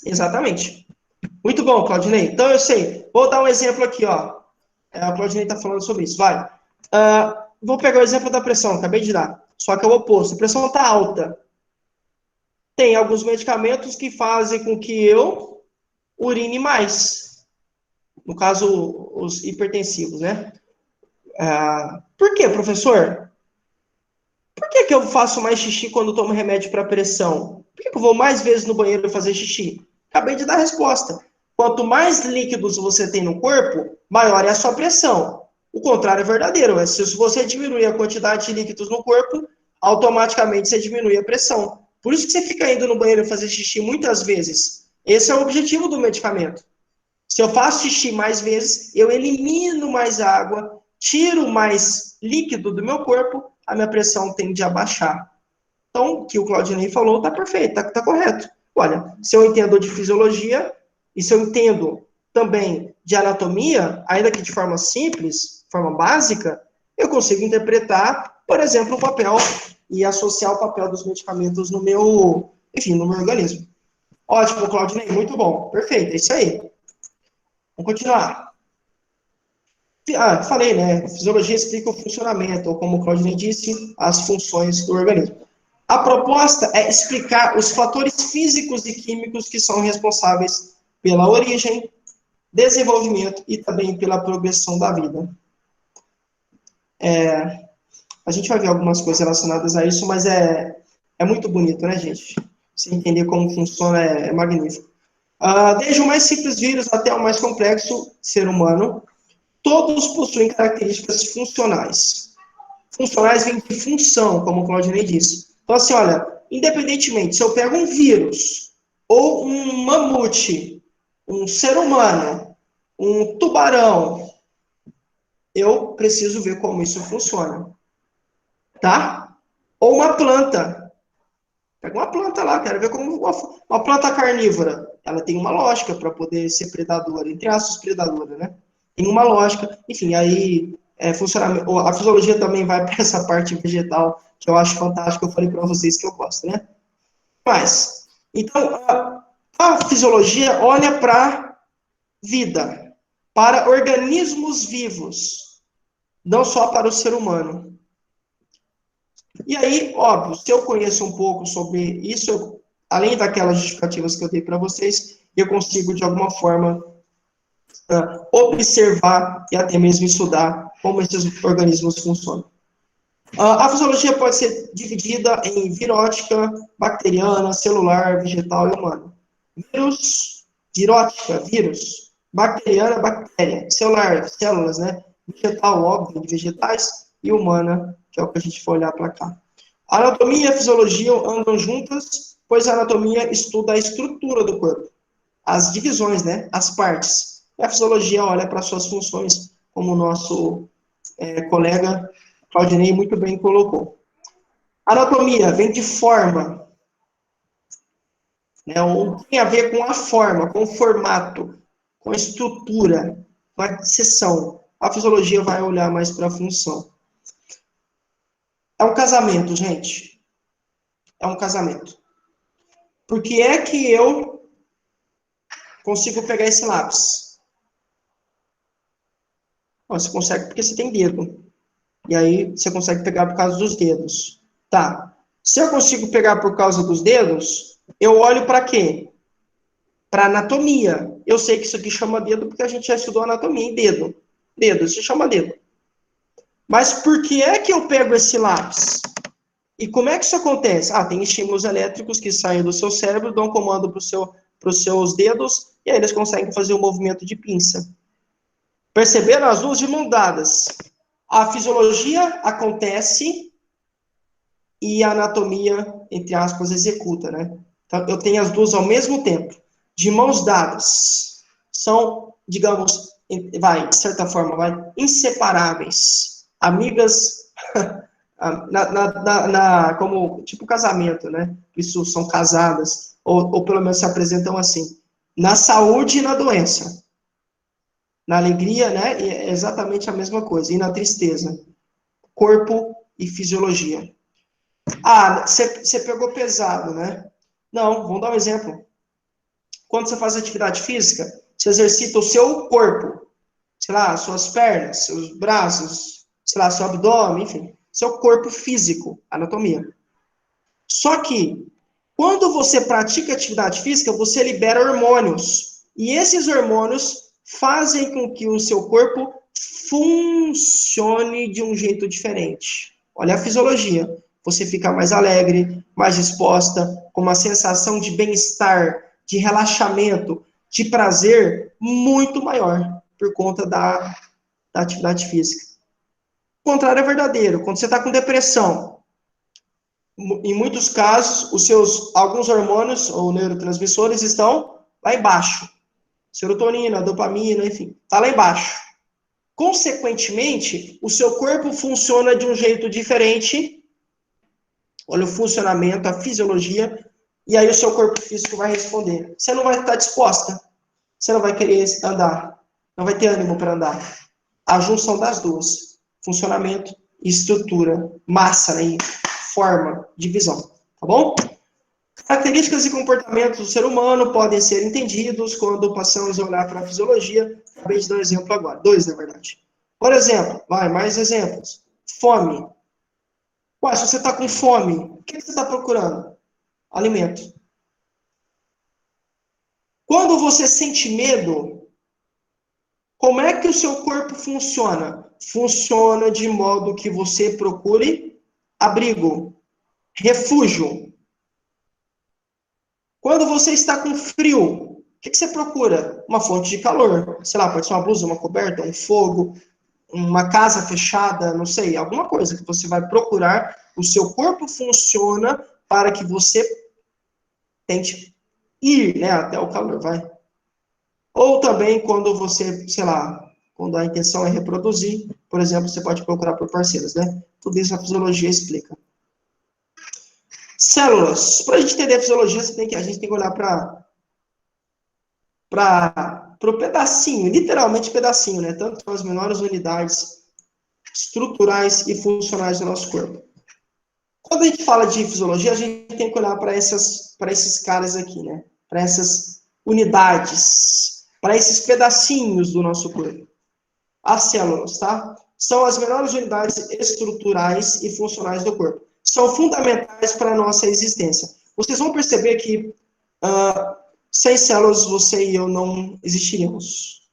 Exatamente. Muito bom, Claudinei. Então, eu sei. Vou dar um exemplo aqui, ó. A Claudinei está falando sobre isso. Vai. Vou pegar o exemplo da pressão, acabei de dar. Só que é o oposto. A pressão está alta. Tem alguns medicamentos que fazem com que eu urine mais. No caso, os hipertensivos, né? Por quê, professor? Por que eu faço mais xixi quando tomo remédio para pressão? Por que eu vou mais vezes no banheiro fazer xixi? Acabei de dar a resposta. Quanto mais líquidos você tem no corpo, maior é a sua pressão. O contrário é verdadeiro. Se você diminuir a quantidade de líquidos no corpo, automaticamente você diminui a pressão. Por isso que você fica indo no banheiro fazer xixi muitas vezes. Esse é o objetivo do medicamento. Se eu faço xixi mais vezes, eu elimino mais água, tiro mais líquido do meu corpo, a minha pressão tende a baixar. Então, o que o Claudinei falou está perfeito, está correto. Olha, se eu entendo de fisiologia, e se eu entendo também de anatomia, ainda que de forma simples, forma básica, eu consigo interpretar, por exemplo, o papel e associar o papel dos medicamentos no meu organismo. Ótimo, Claudinei, muito bom. Perfeito, é isso aí. Vamos continuar. Falei, né? Fisiologia explica o funcionamento, ou como o Claudinei disse, as funções do organismo. A proposta é explicar os fatores físicos e químicos que são responsáveis pela origem, desenvolvimento e também pela progressão da vida. A gente vai ver algumas coisas relacionadas a isso, mas é muito bonito, né, gente? Você entender como funciona é magnífico. Desde o mais simples vírus até o mais complexo ser humano, todos possuem características funcionais. Funcionais vem de função, como o Claudinei disse. Então, assim, olha, independentemente, se eu pego um vírus, ou um mamute, um ser humano, um tubarão, eu preciso ver como isso funciona. Tá? Ou uma planta. Pega uma planta lá, quero ver como uma planta carnívora. Ela tem uma lógica para poder ser predadora, entre aspas, predadora, né? Tem uma lógica. Enfim, aí funcionamento. A fisiologia também vai para essa parte vegetal, que eu acho fantástico, eu falei para vocês que eu gosto, né? Mas, então, a fisiologia olha para vida, para organismos vivos, não só para o ser humano. E aí, óbvio, se eu conheço um pouco sobre isso, além daquelas justificativas que eu dei para vocês, eu consigo, de alguma forma, observar e até mesmo estudar como esses organismos funcionam. A fisiologia pode ser dividida em virótica, bacteriana, celular, vegetal e humana. Virótica, vírus. Bacteriana, bactéria. Celular, células, né? Vegetal, óbvio, de vegetais. E humana, que é o que a gente for olhar para cá. A anatomia e a fisiologia andam juntas, pois a anatomia estuda a estrutura do corpo, as divisões, né, as partes. E a fisiologia olha para suas funções, como o nosso colega Claudinei muito bem colocou. Anatomia vem de forma, né, ou tem a ver com a forma, com o formato, com a estrutura, com a seção. A fisiologia vai olhar mais para a função. É um casamento, gente. É um casamento. Por que é que eu consigo pegar esse lápis? Você consegue porque você tem dedo. E aí você consegue pegar por causa dos dedos. Tá. Se eu consigo pegar por causa dos dedos, eu olho para quê? Para anatomia. Eu sei que isso aqui chama dedo porque a gente já estudou anatomia em dedo. Dedo, isso chama dedo. Mas por que é que eu pego esse lápis? E como é que isso acontece? Tem estímulos elétricos que saem do seu cérebro, dão comando para os seus dedos, e aí eles conseguem fazer o movimento de pinça. Perceberam as duas de mão dadas? A fisiologia acontece e a anatomia, entre aspas, executa, né? Então, eu tenho as duas ao mesmo tempo, de mãos dadas. São, digamos, de certa forma, inseparáveis. Amigas, como tipo casamento, né? Isso são casadas, ou pelo menos se apresentam assim. Na saúde e na doença. Na alegria, né? É exatamente a mesma coisa. E na tristeza. Corpo e fisiologia. Você pegou pesado, né? Não, vamos dar um exemplo. Quando você faz atividade física, você exercita o seu corpo. Sei lá, suas pernas, seus braços, sei lá, seu abdômen, enfim. Seu corpo físico, anatomia. Só que, quando você pratica atividade física, você libera hormônios. E esses hormônios fazem com que o seu corpo funcione de um jeito diferente. Olha a fisiologia. Você fica mais alegre, mais disposta, com uma sensação de bem-estar, de relaxamento, de prazer muito maior por conta da atividade física. O contrário é verdadeiro. Quando você está com depressão, em muitos casos, alguns hormônios ou neurotransmissores estão lá embaixo. Serotonina, dopamina, enfim, está lá embaixo. Consequentemente, o seu corpo funciona de um jeito diferente. Olha o funcionamento, a fisiologia, e aí o seu corpo físico vai responder. Você não vai estar disposta, você não vai querer andar, não vai ter ânimo para andar. A junção das duas, funcionamento e estrutura, massa, né, forma, divisão, tá bom? Características e comportamentos do ser humano podem ser entendidos quando passamos a olhar para a fisiologia. Acabei de dar um exemplo agora, dois, na verdade. Por exemplo, mais exemplos. Fome. Se você está com fome, o que você está procurando? Alimento. Quando você sente medo, como é que o seu corpo funciona? Funciona de modo que você procure abrigo, refúgio. Quando você está com frio, o que você procura? Uma fonte de calor. Sei lá, pode ser uma blusa, uma coberta, um fogo, uma casa fechada, não sei, alguma coisa que você vai procurar. O seu corpo funciona para que você tente ir, né, até o calor, vai. Ou também quando você, sei lá, quando a intenção é reproduzir, por exemplo, você pode procurar por parceiros, né? Tudo isso a fisiologia explica. Células. Para a gente entender a fisiologia, a gente tem que olhar para o pedacinho, literalmente pedacinho, né? Tanto as menores unidades estruturais e funcionais do nosso corpo. Quando a gente fala de fisiologia, a gente tem que olhar para esses caras aqui, né? Para essas unidades, para esses pedacinhos do nosso corpo. As células, tá? São as menores unidades estruturais e funcionais do corpo. São fundamentais para a nossa existência. Vocês vão perceber que sem células você e eu não existiríamos.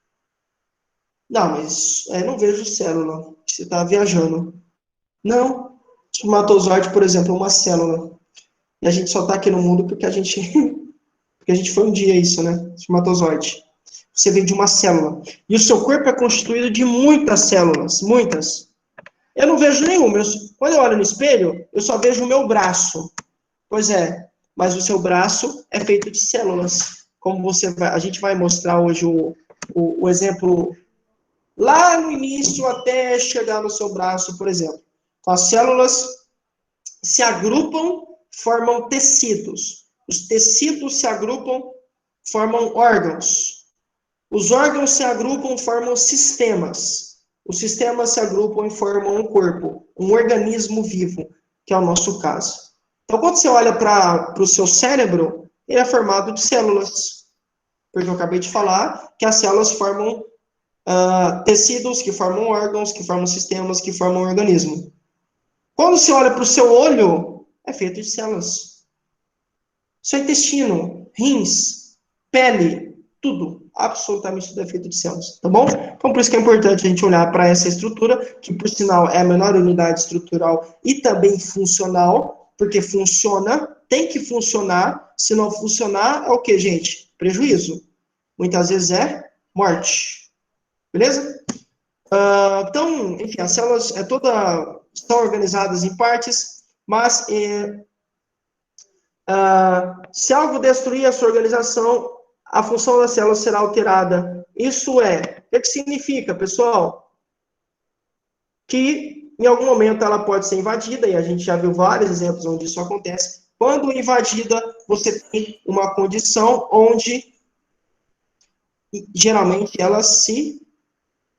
Não, mas não vejo célula. Você está viajando. Não. O espermatozoide, por exemplo, é uma célula. E a gente só está aqui no mundo porque a gente foi um dia isso, né? Espermatozoide. Você veio de uma célula. E o seu corpo é constituído de muitas células. Muitas. Eu não vejo nenhuma. Quando eu olho no espelho, eu só vejo o meu braço. Pois é, mas o seu braço é feito de células. Como a gente vai mostrar hoje o exemplo lá no início até chegar no seu braço, por exemplo. Então, as células se agrupam, formam tecidos. Os tecidos se agrupam, formam órgãos. Os órgãos se agrupam, formam sistemas. Os sistemas se agrupam e formam um corpo, um organismo vivo, que é o nosso caso. Então, quando você olha para o seu cérebro, ele é formado de células. Porque eu acabei de falar que as células formam tecidos, que formam órgãos, que formam sistemas, que formam organismo. Quando você olha para o seu olho, é feito de células. Seu intestino, rins, pele, tudo, absolutamente tudo é feito de células, tá bom? Então, por isso que é importante a gente olhar para essa estrutura, que, por sinal, é a menor unidade estrutural e também funcional, porque funciona, tem que funcionar. Se não funcionar, é o quê, gente? Prejuízo. Muitas vezes é morte. Beleza? Então, enfim, as células estão organizadas em partes, mas se algo destruir a sua organização, a função da célula será alterada. Isso é, o que significa, pessoal? Que em algum momento ela pode ser invadida, e a gente já viu vários exemplos onde isso acontece. Quando invadida, você tem uma condição onde geralmente ela se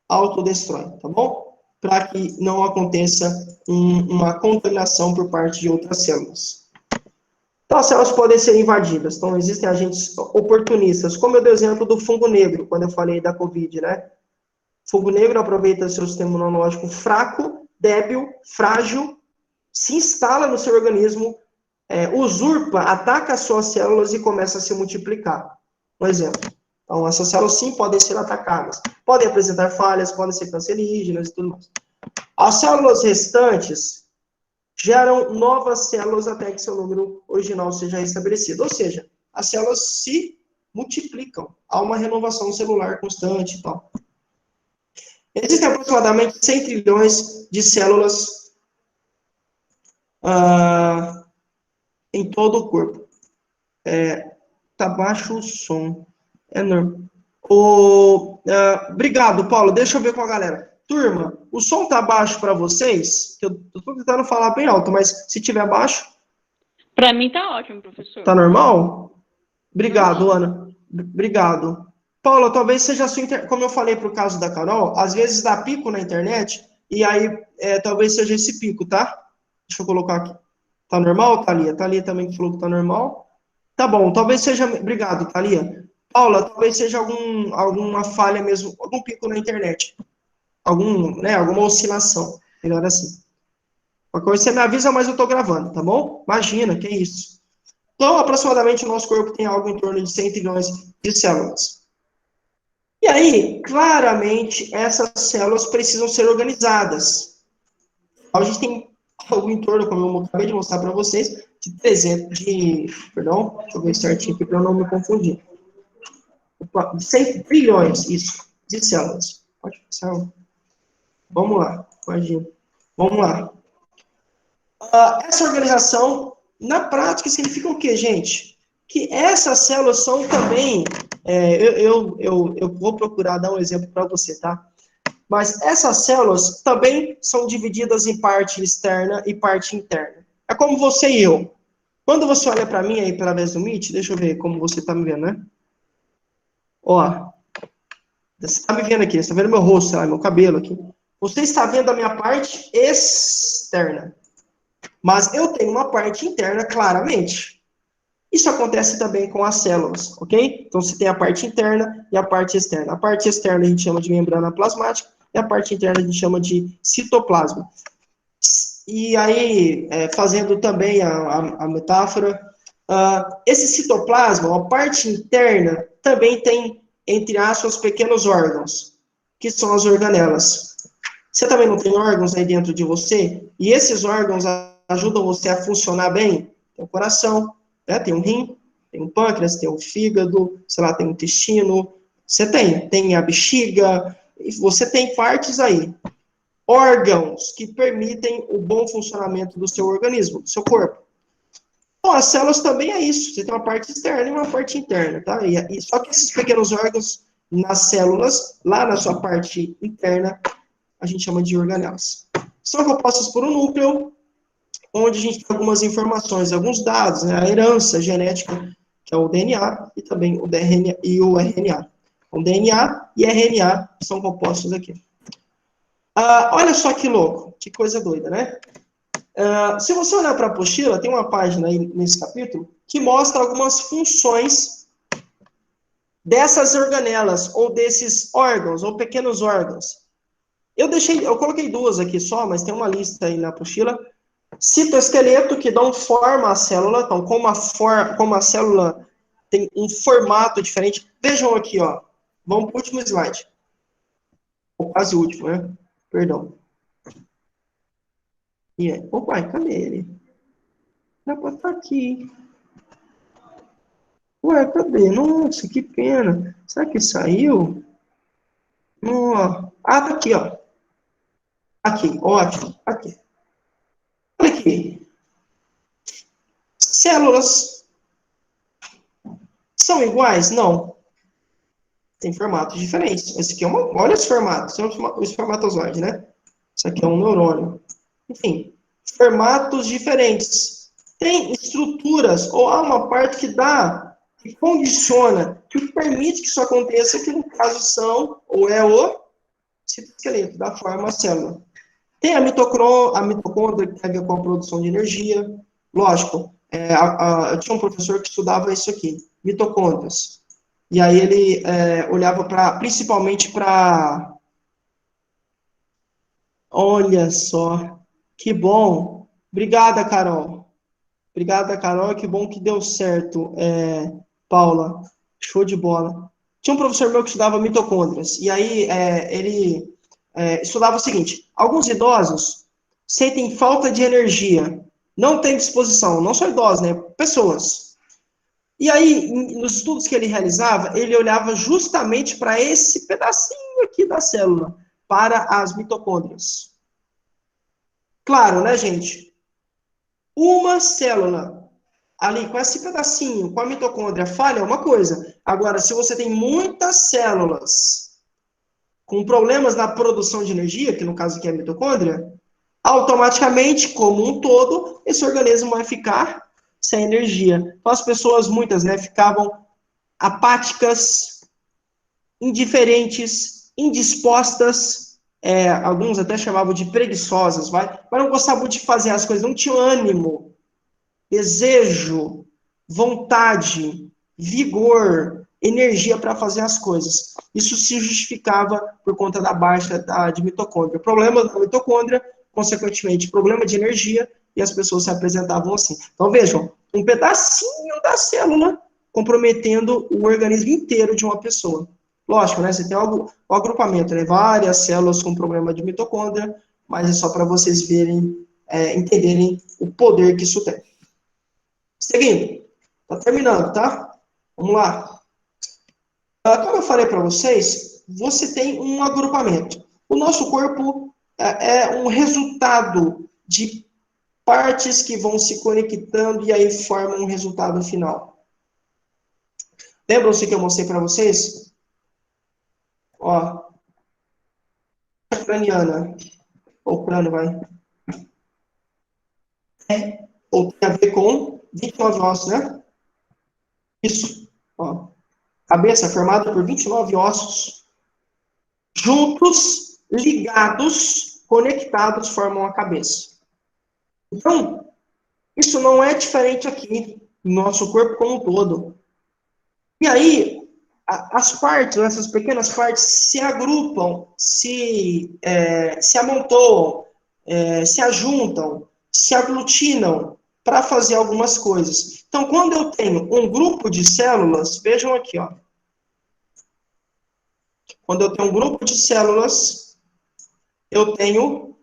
autodestrói, tá bom? Para que não aconteça uma contaminação por parte de outras células. Então, as células podem ser invadidas. Então, existem agentes oportunistas, como eu dei o exemplo do fungo negro, quando eu falei da Covid, né? O fungo negro aproveita seu sistema imunológico fraco, débil, frágil, se instala no seu organismo, usurpa, ataca as suas células e começa a se multiplicar. Um exemplo. Então, essas células, sim, podem ser atacadas. Podem apresentar falhas, podem ser cancerígenas e tudo mais. As células restantes geram novas células até que seu número original seja restabelecido. Ou seja, as células se multiplicam. Há uma renovação celular constante e tal. Existem aproximadamente 100 trilhões de células em todo o corpo. Tá baixo o som. É normal. Obrigado, Paulo. Deixa eu ver com a galera. Turma, o som tá baixo para vocês? Eu tô tentando falar bem alto, mas se tiver baixo... Para mim tá ótimo, professor. Tá normal? Obrigado, Ana. Obrigado. Paula, talvez seja a sua como eu falei pro caso da Carol, às vezes dá pico na internet, e aí talvez seja esse pico, tá? Deixa eu colocar aqui. Tá normal, Thalia? Thalia também falou que tá normal. Tá bom, talvez seja... Obrigado, Thalia. Paula, talvez seja alguma falha mesmo, algum pico na internet. Alguma oscilação. Melhor assim. Qualquer coisa você me avisa, mas eu tô gravando, tá bom? Imagina, que isso. Então, aproximadamente, o nosso corpo tem algo em torno de 100 trilhões de células. E aí, claramente, essas células precisam ser organizadas. A gente tem algo em torno, como eu acabei de mostrar para vocês, perdão, deixa eu ver certinho aqui para eu não me confundir. 100 trilhões, isso, de células. Pode passar. Vamos lá, imagina. Vamos lá. Essa organização, na prática, significa o quê, gente? Que essas células são também... eu vou procurar dar um exemplo para você, tá? Mas essas células também são divididas em parte externa e parte interna. É como você e eu. Quando você olha para mim aí através do Meet, deixa eu ver como você está me vendo, né? Ó, você está me vendo aqui, você está vendo meu rosto, meu cabelo aqui. Você está vendo a minha parte externa. Mas eu tenho uma parte interna, claramente. Isso acontece também com as células, ok? Então, você tem a parte interna e a parte externa. A parte externa a gente chama de membrana plasmática e a parte interna a gente chama de citoplasma. E aí, fazendo também a metáfora, esse citoplasma, a parte interna, também tem, entre aspas, pequenos órgãos, que são as organelas. Você também não tem órgãos aí dentro de você? E esses órgãos ajudam você a funcionar bem? Tem o coração, né? Tem um rim, tem um pâncreas, tem um fígado, sei lá, tem um intestino. Você tem a bexiga, você tem partes aí. órgãos que permitem o bom funcionamento do seu organismo, do seu corpo. Então, as células também é isso. Você tem uma parte externa e uma parte interna, tá? Só que esses pequenos órgãos nas células, lá na sua parte interna, a gente chama de organelas. São compostas por um núcleo, onde a gente tem algumas informações, alguns dados, né? A herança genética, que é o DNA, e também o DNA e o RNA. O DNA e RNA são compostos aqui. Olha só que louco, que coisa doida, né? Se você olhar para a apostila, tem uma página aí nesse capítulo que mostra algumas funções dessas organelas, ou desses órgãos, ou pequenos órgãos. Eu coloquei duas aqui só, mas tem uma lista aí na apostila. Citoesqueleto, que dão forma à célula. Então, como a célula tem um formato diferente. Vejam aqui, ó. Vamos para o último slide. Ou quase o último, né? Perdão. Opa, cadê ele? Dá para estar aqui. Ué, cadê? Nossa, que pena. Será que saiu? Tá aqui, ó. Aqui, ótimo. Aqui. Olha aqui. Células são iguais? Não. Tem formatos diferentes. Esse aqui é olha esse formato. Esse é o espermatozoide, né? Isso aqui é um neurônio. Enfim, formatos diferentes. Tem estruturas, ou há uma parte que condiciona, que permite que isso aconteça, que no caso são, ou é o citoesqueleto, da forma célula. Tem a mitocôndria, que tem a ver com a produção de energia. Lógico, eu tinha um professor que estudava isso aqui, mitocôndrias. E aí ele olhava principalmente para... Olha só, que bom. Obrigada, Carol. Obrigada, Carol. Que bom que deu certo, Paula. Show de bola. Tinha um professor meu que estudava mitocôndrias. E aí ele estudava o seguinte: alguns idosos sentem falta de energia, não têm disposição, não só idosos, né? Pessoas. E aí, nos estudos que ele realizava, ele olhava justamente para esse pedacinho aqui da célula, para as mitocôndrias. Claro, né, gente? Uma célula ali, com esse pedacinho, com a mitocôndria, falha é uma coisa. Agora, se você tem muitas células com problemas na produção de energia, que no caso aqui é a mitocôndria, automaticamente, como um todo, esse organismo vai ficar sem energia. Então, as pessoas, muitas, né, ficavam apáticas, indiferentes, indispostas, alguns até chamavam de preguiçosas, mas não gostavam de fazer as coisas, não tinham ânimo, desejo, vontade, vigor, energia para fazer as coisas. Isso se justificava por conta da baixa de mitocôndria. Problema da mitocôndria, consequentemente, problema de energia, e as pessoas se apresentavam assim. Então, vejam, um pedacinho da célula comprometendo o organismo inteiro de uma pessoa. Lógico, né? Você tem o agrupamento, né? Várias células com problema de mitocôndria, mas é só para vocês verem, entenderem o poder que isso tem. Seguindo, tá terminando, tá? Vamos lá. Como eu falei para vocês, você tem um agrupamento. O nosso corpo é um resultado de partes que vão se conectando e aí formam um resultado final. Lembram-se que eu mostrei para vocês? Ó, craniana, ou crânio, vai. Ou tem a ver com 29 ossos, né? Isso, ó. Cabeça formada por 29 ossos, juntos, ligados, conectados, formam a cabeça. Então, isso não é diferente aqui, no nosso corpo como um todo. E aí, as partes, essas pequenas partes, se agrupam, se amontoam, se ajuntam, se aglutinam para fazer algumas coisas. Então, quando eu tenho um grupo de células, vejam aqui, ó. Quando eu tenho um grupo de células, eu tenho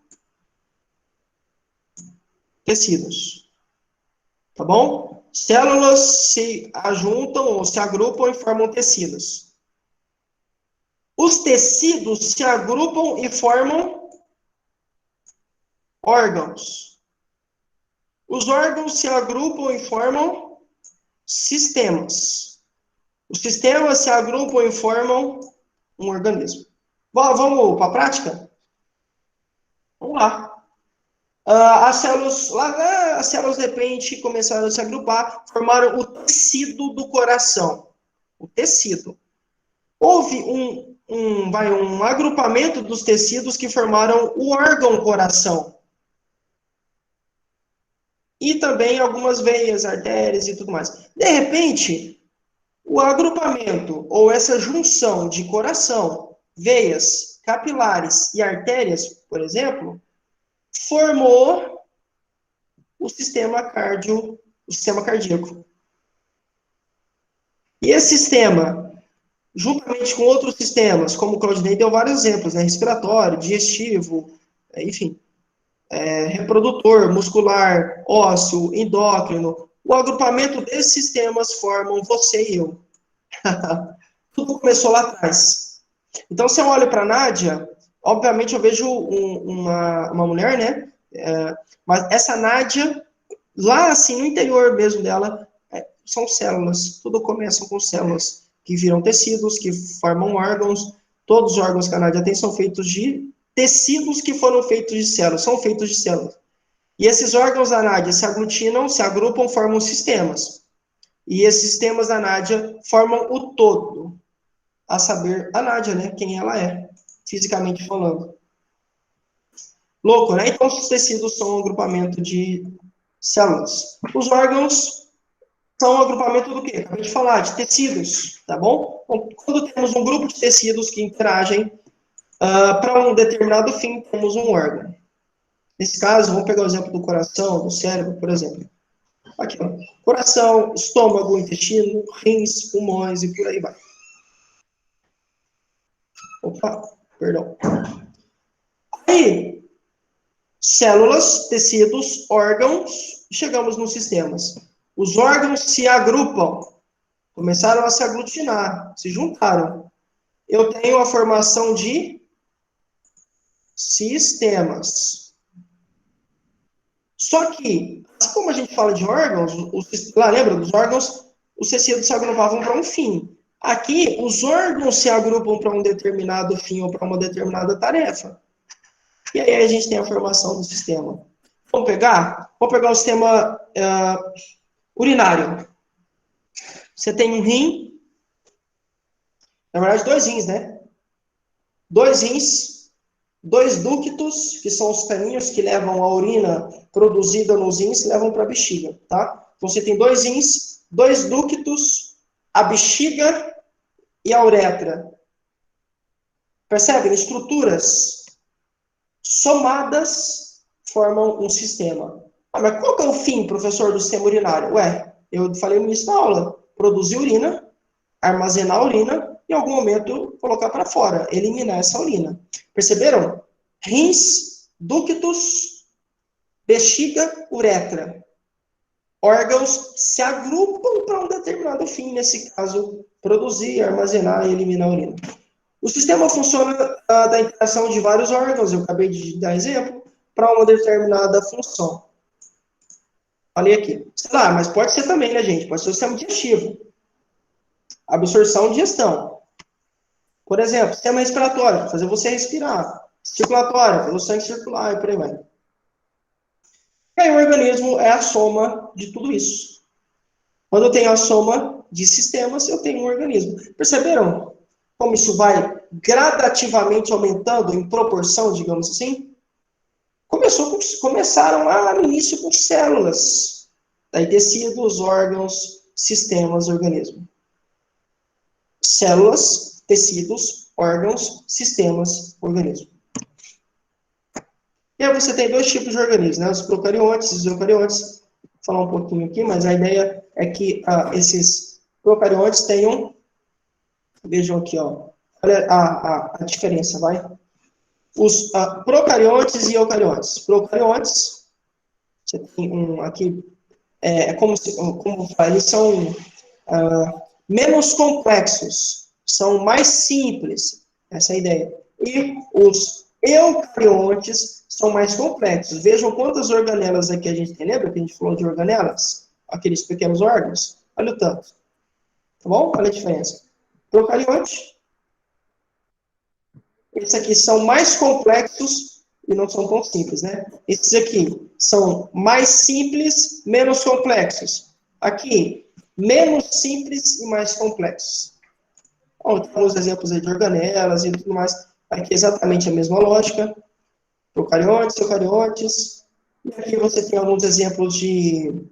tecidos. Tá bom? Células se ajuntam ou se agrupam e formam tecidos. Os tecidos se agrupam e formam órgãos. Os órgãos se agrupam e formam sistemas. Os sistemas se agrupam e formam um organismo. Vamos para a prática? Vamos lá. As células, de repente, começaram a se agrupar, formaram o tecido do coração. O tecido. Houve um agrupamento dos tecidos que formaram o órgão coração. E também algumas veias, artérias e tudo mais. De repente, o agrupamento, ou essa junção de coração, veias, capilares e artérias, por exemplo, formou o sistema cardíaco. E esse sistema, juntamente com outros sistemas, como o Claudinei deu vários exemplos, né? Respiratório, digestivo, enfim, reprodutor, muscular, ósseo, endócrino, o agrupamento desses sistemas formam você e eu. Tudo começou lá atrás. Então, se eu olho para a Nádia, obviamente eu vejo uma mulher, né? Mas essa Nádia, lá assim, no interior mesmo dela, são células. Tudo começa com células que viram tecidos, que formam órgãos. Todos os órgãos que a Nádia tem são feitos de tecidos que foram feitos de células, são feitos de células. E esses órgãos da Nádia se aglutinam, se agrupam, formam sistemas. E esses sistemas da Nádia formam o todo. A saber, a Nádia, né? Quem ela é, fisicamente falando. Louco, né? Então, os tecidos são um agrupamento de células. Os órgãos são um agrupamento do quê? Acabei de falar, de tecidos, tá bom? Então, quando temos um grupo de tecidos que interagem para um determinado fim, temos um órgão. Nesse caso, vamos pegar o exemplo do coração, do cérebro, por exemplo. Aqui, ó. Coração, estômago, intestino, rins, pulmões e por aí vai. Opa, perdão. Aí, células, tecidos, órgãos, chegamos nos sistemas. Os órgãos se agrupam, começaram a se aglutinar, se juntaram. Eu tenho a formação de sistemas. Só que, assim como a gente fala de órgãos, lá lembra dos órgãos, os tecidos se agrupavam para um fim. Aqui, os órgãos se agrupam para um determinado fim ou para uma determinada tarefa. E aí a gente tem a formação do sistema. Vamos pegar o sistema urinário. Você tem um rim, na verdade 2 rins, né? 2 rins, 2 ductos, que são os caninhos que levam a urina produzida nos rins, levam para a bexiga, tá? Então você tem 2 rins, 2 ductos, a bexiga e a uretra. Percebem? Estruturas somadas formam um sistema. Mas qual que é o fim, professor, do sistema urinário? Eu falei no início da aula, produzir urina, armazenar a urina, e em algum momento colocar para fora, eliminar essa urina. Perceberam? Rins, ductos, bexiga, uretra. Órgãos se agrupam para um determinado fim, nesse caso, produzir, armazenar e eliminar a urina. O sistema funciona da interação de vários órgãos, eu acabei de dar exemplo, para uma determinada função. Falei aqui. Sei lá, mas pode ser também, né, gente? Pode ser o sistema digestivo. Absorção e digestão. Por exemplo, sistema respiratório, fazer você respirar. Circulatório, fazer o sangue circular e por aí vai. E aí o organismo é a soma de tudo isso. Quando eu tenho a soma de sistemas, eu tenho um organismo. Perceberam como isso vai gradativamente aumentando em proporção, digamos assim? Começaram lá no início com células. Daí tecidos, órgãos, sistemas, organismo. Células, tecidos, órgãos, sistemas, organismo. E aí você tem 2 tipos de organismos, né? Os procariontes e os eucariontes. Vou falar um pouquinho aqui, mas a ideia é que esses procariontes tenham... Vejam aqui, ó. Olha a diferença, vai. Os procariontes e eucariontes. Procariontes, você tem aqui, eles são menos complexos, são mais simples, essa é a ideia. E os Eucariontes são mais complexos. Vejam quantas organelas aqui a gente tem. Lembra que a gente falou de organelas? Aqueles pequenos órgãos? Olha o tanto. Tá bom? Olha a diferença. Procarionte. Esses aqui são mais complexos e não são tão simples, né? Esses aqui são mais simples, menos complexos. Aqui, menos simples e mais complexos. Bom, tem alguns exemplos aí de organelas e tudo mais. Aqui é exatamente a mesma lógica. Procariontes, eucariontes. E aqui você tem alguns exemplos de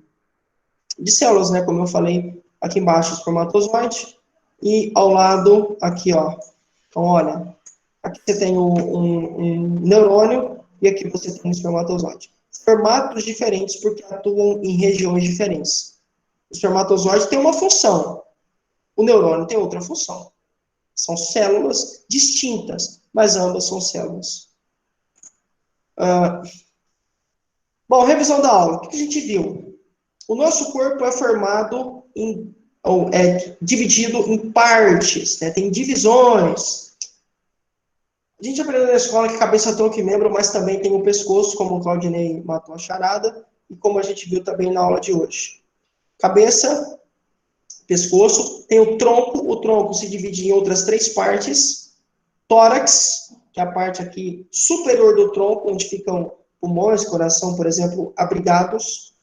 células, né? Como eu falei, aqui embaixo, espermatozoide. E ao lado, aqui, ó. Então, olha. Aqui você tem um neurônio e aqui você tem um espermatozoide. Formatos diferentes porque atuam em regiões diferentes. O espermatozoide tem uma função. O neurônio tem outra função. São células distintas, mas ambas são células. Bom, revisão da aula. O que a gente viu? O nosso corpo é formado ou é dividido em partes, né? Tem divisões. A gente aprendeu na escola que cabeça, tronco e membro, mas também tem o pescoço, como o Claudinei matou a charada, e como a gente viu também na aula de hoje. Cabeça, pescoço, tem o tronco se divide em outras 3 partes. Tórax, que é a parte aqui superior do tronco, onde ficam pulmões, coração, por exemplo, abrigados.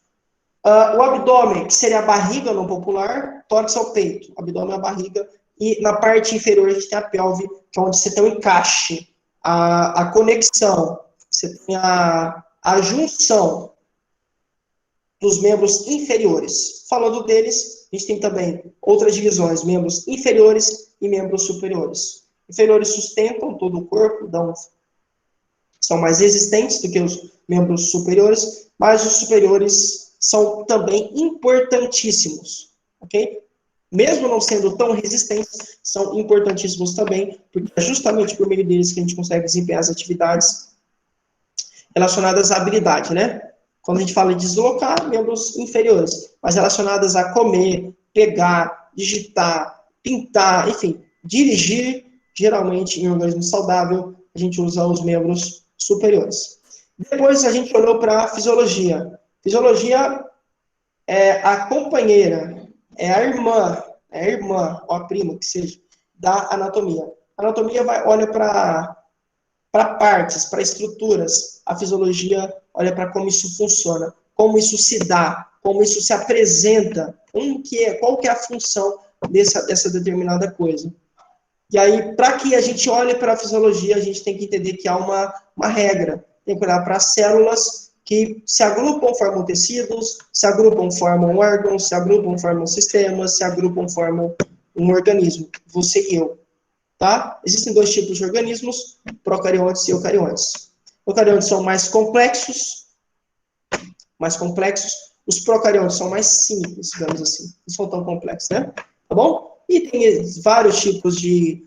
O abdômen, que seria a barriga no popular. Tórax é o peito, abdômen é a barriga. E na parte inferior a gente tem a pelve, que é onde você tem o encaixe, a conexão, você tem a junção dos membros inferiores. Falando deles, a gente tem também outras divisões, membros inferiores e membros superiores. Inferiores sustentam todo o corpo, são mais resistentes do que os membros superiores, mas os superiores são também importantíssimos, ok? Mesmo não sendo tão resistentes, são importantíssimos também, porque é justamente por meio deles que a gente consegue desempenhar as atividades relacionadas à habilidade, né? Quando a gente fala de deslocar, membros inferiores, mas relacionadas a comer, pegar, digitar, pintar, enfim, dirigir, geralmente em um organismo saudável, a gente usa os membros superiores. Depois a gente olhou para a fisiologia. Fisiologia é a companheira, é a irmã, ou a prima, que seja, da anatomia. A anatomia olha para partes, para estruturas. A fisiologia olha para como isso funciona, como isso se dá, como isso se apresenta, qual que é a função dessa determinada coisa. E aí, para que a gente olhe para a fisiologia, a gente tem que entender que há uma regra. Tem que olhar para as células que se agrupam, formam tecidos, se agrupam, formam órgãos, se agrupam, formam sistemas, se agrupam, formam um organismo, você e eu, tá? Existem 2 tipos de organismos, procariontes e eucariontes. Eucariontes são mais complexos, os procariontes são mais simples, digamos assim, não são tão complexos, né? Tá bom? E tem vários tipos de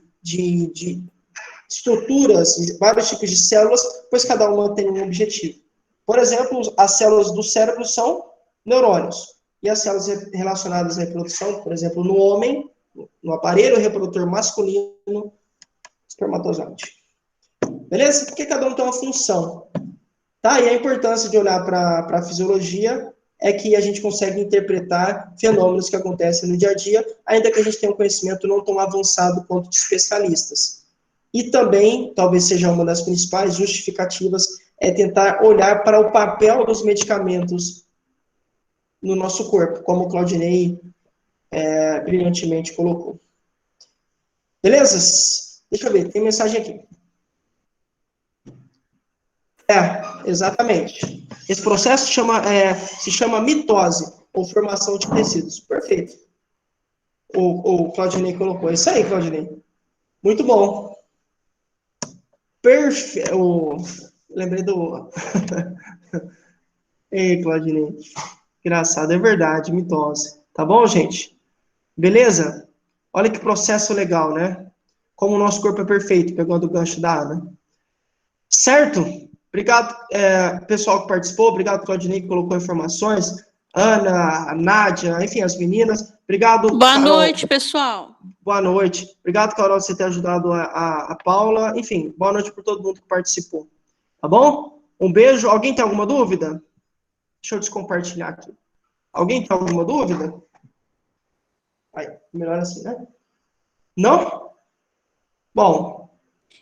estruturas, vários tipos de células, pois cada uma tem um objetivo. Por exemplo, as células do cérebro são neurônios. E as células relacionadas à reprodução, por exemplo, no homem, no aparelho reprodutor masculino, espermatozoide. Beleza? Porque cada um tem uma função. Tá? E a importância de olhar para a fisiologia é que a gente consegue interpretar fenômenos que acontecem no dia a dia, ainda que a gente tenha um conhecimento não tão avançado quanto de especialistas. E também, talvez seja uma das principais justificativas, é tentar olhar para o papel dos medicamentos no nosso corpo, como o Claudinei brilhantemente colocou. Beleza? Deixa eu ver, tem mensagem aqui. Exatamente. Esse processo se chama mitose, ou formação de tecidos. Perfeito. O Claudinei colocou. É isso aí, Claudinei. Muito bom. Perfeito. Lembrei do... Ei, Claudinei. Engraçado, é verdade, mitose. Tá bom, gente? Beleza? Olha que processo legal, né? Como o nosso corpo é perfeito, pegando o gancho da Ana. Certo? Obrigado, pessoal que participou. Obrigado, Claudinei, que colocou informações. Ana, a Nádia, enfim, as meninas. Obrigado. Boa noite, pessoal. Boa noite. Obrigado, Carol, por você ter ajudado a Paula. Enfim, boa noite para todo mundo que participou. Tá bom? Um beijo. Alguém tem alguma dúvida? Deixa eu descompartilhar aqui. Alguém tem alguma dúvida? Aí, melhor assim, né? Não? Bom.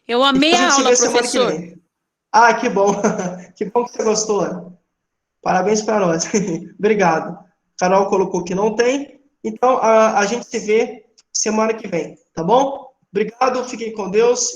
Eu amei Então a aula, semana professor. que vem. Ah, que bom. Que bom que você gostou. Parabéns para nós. Obrigado. Carol colocou que não tem. Então, a gente se vê semana que vem, tá bom? Obrigado, fiquem com Deus.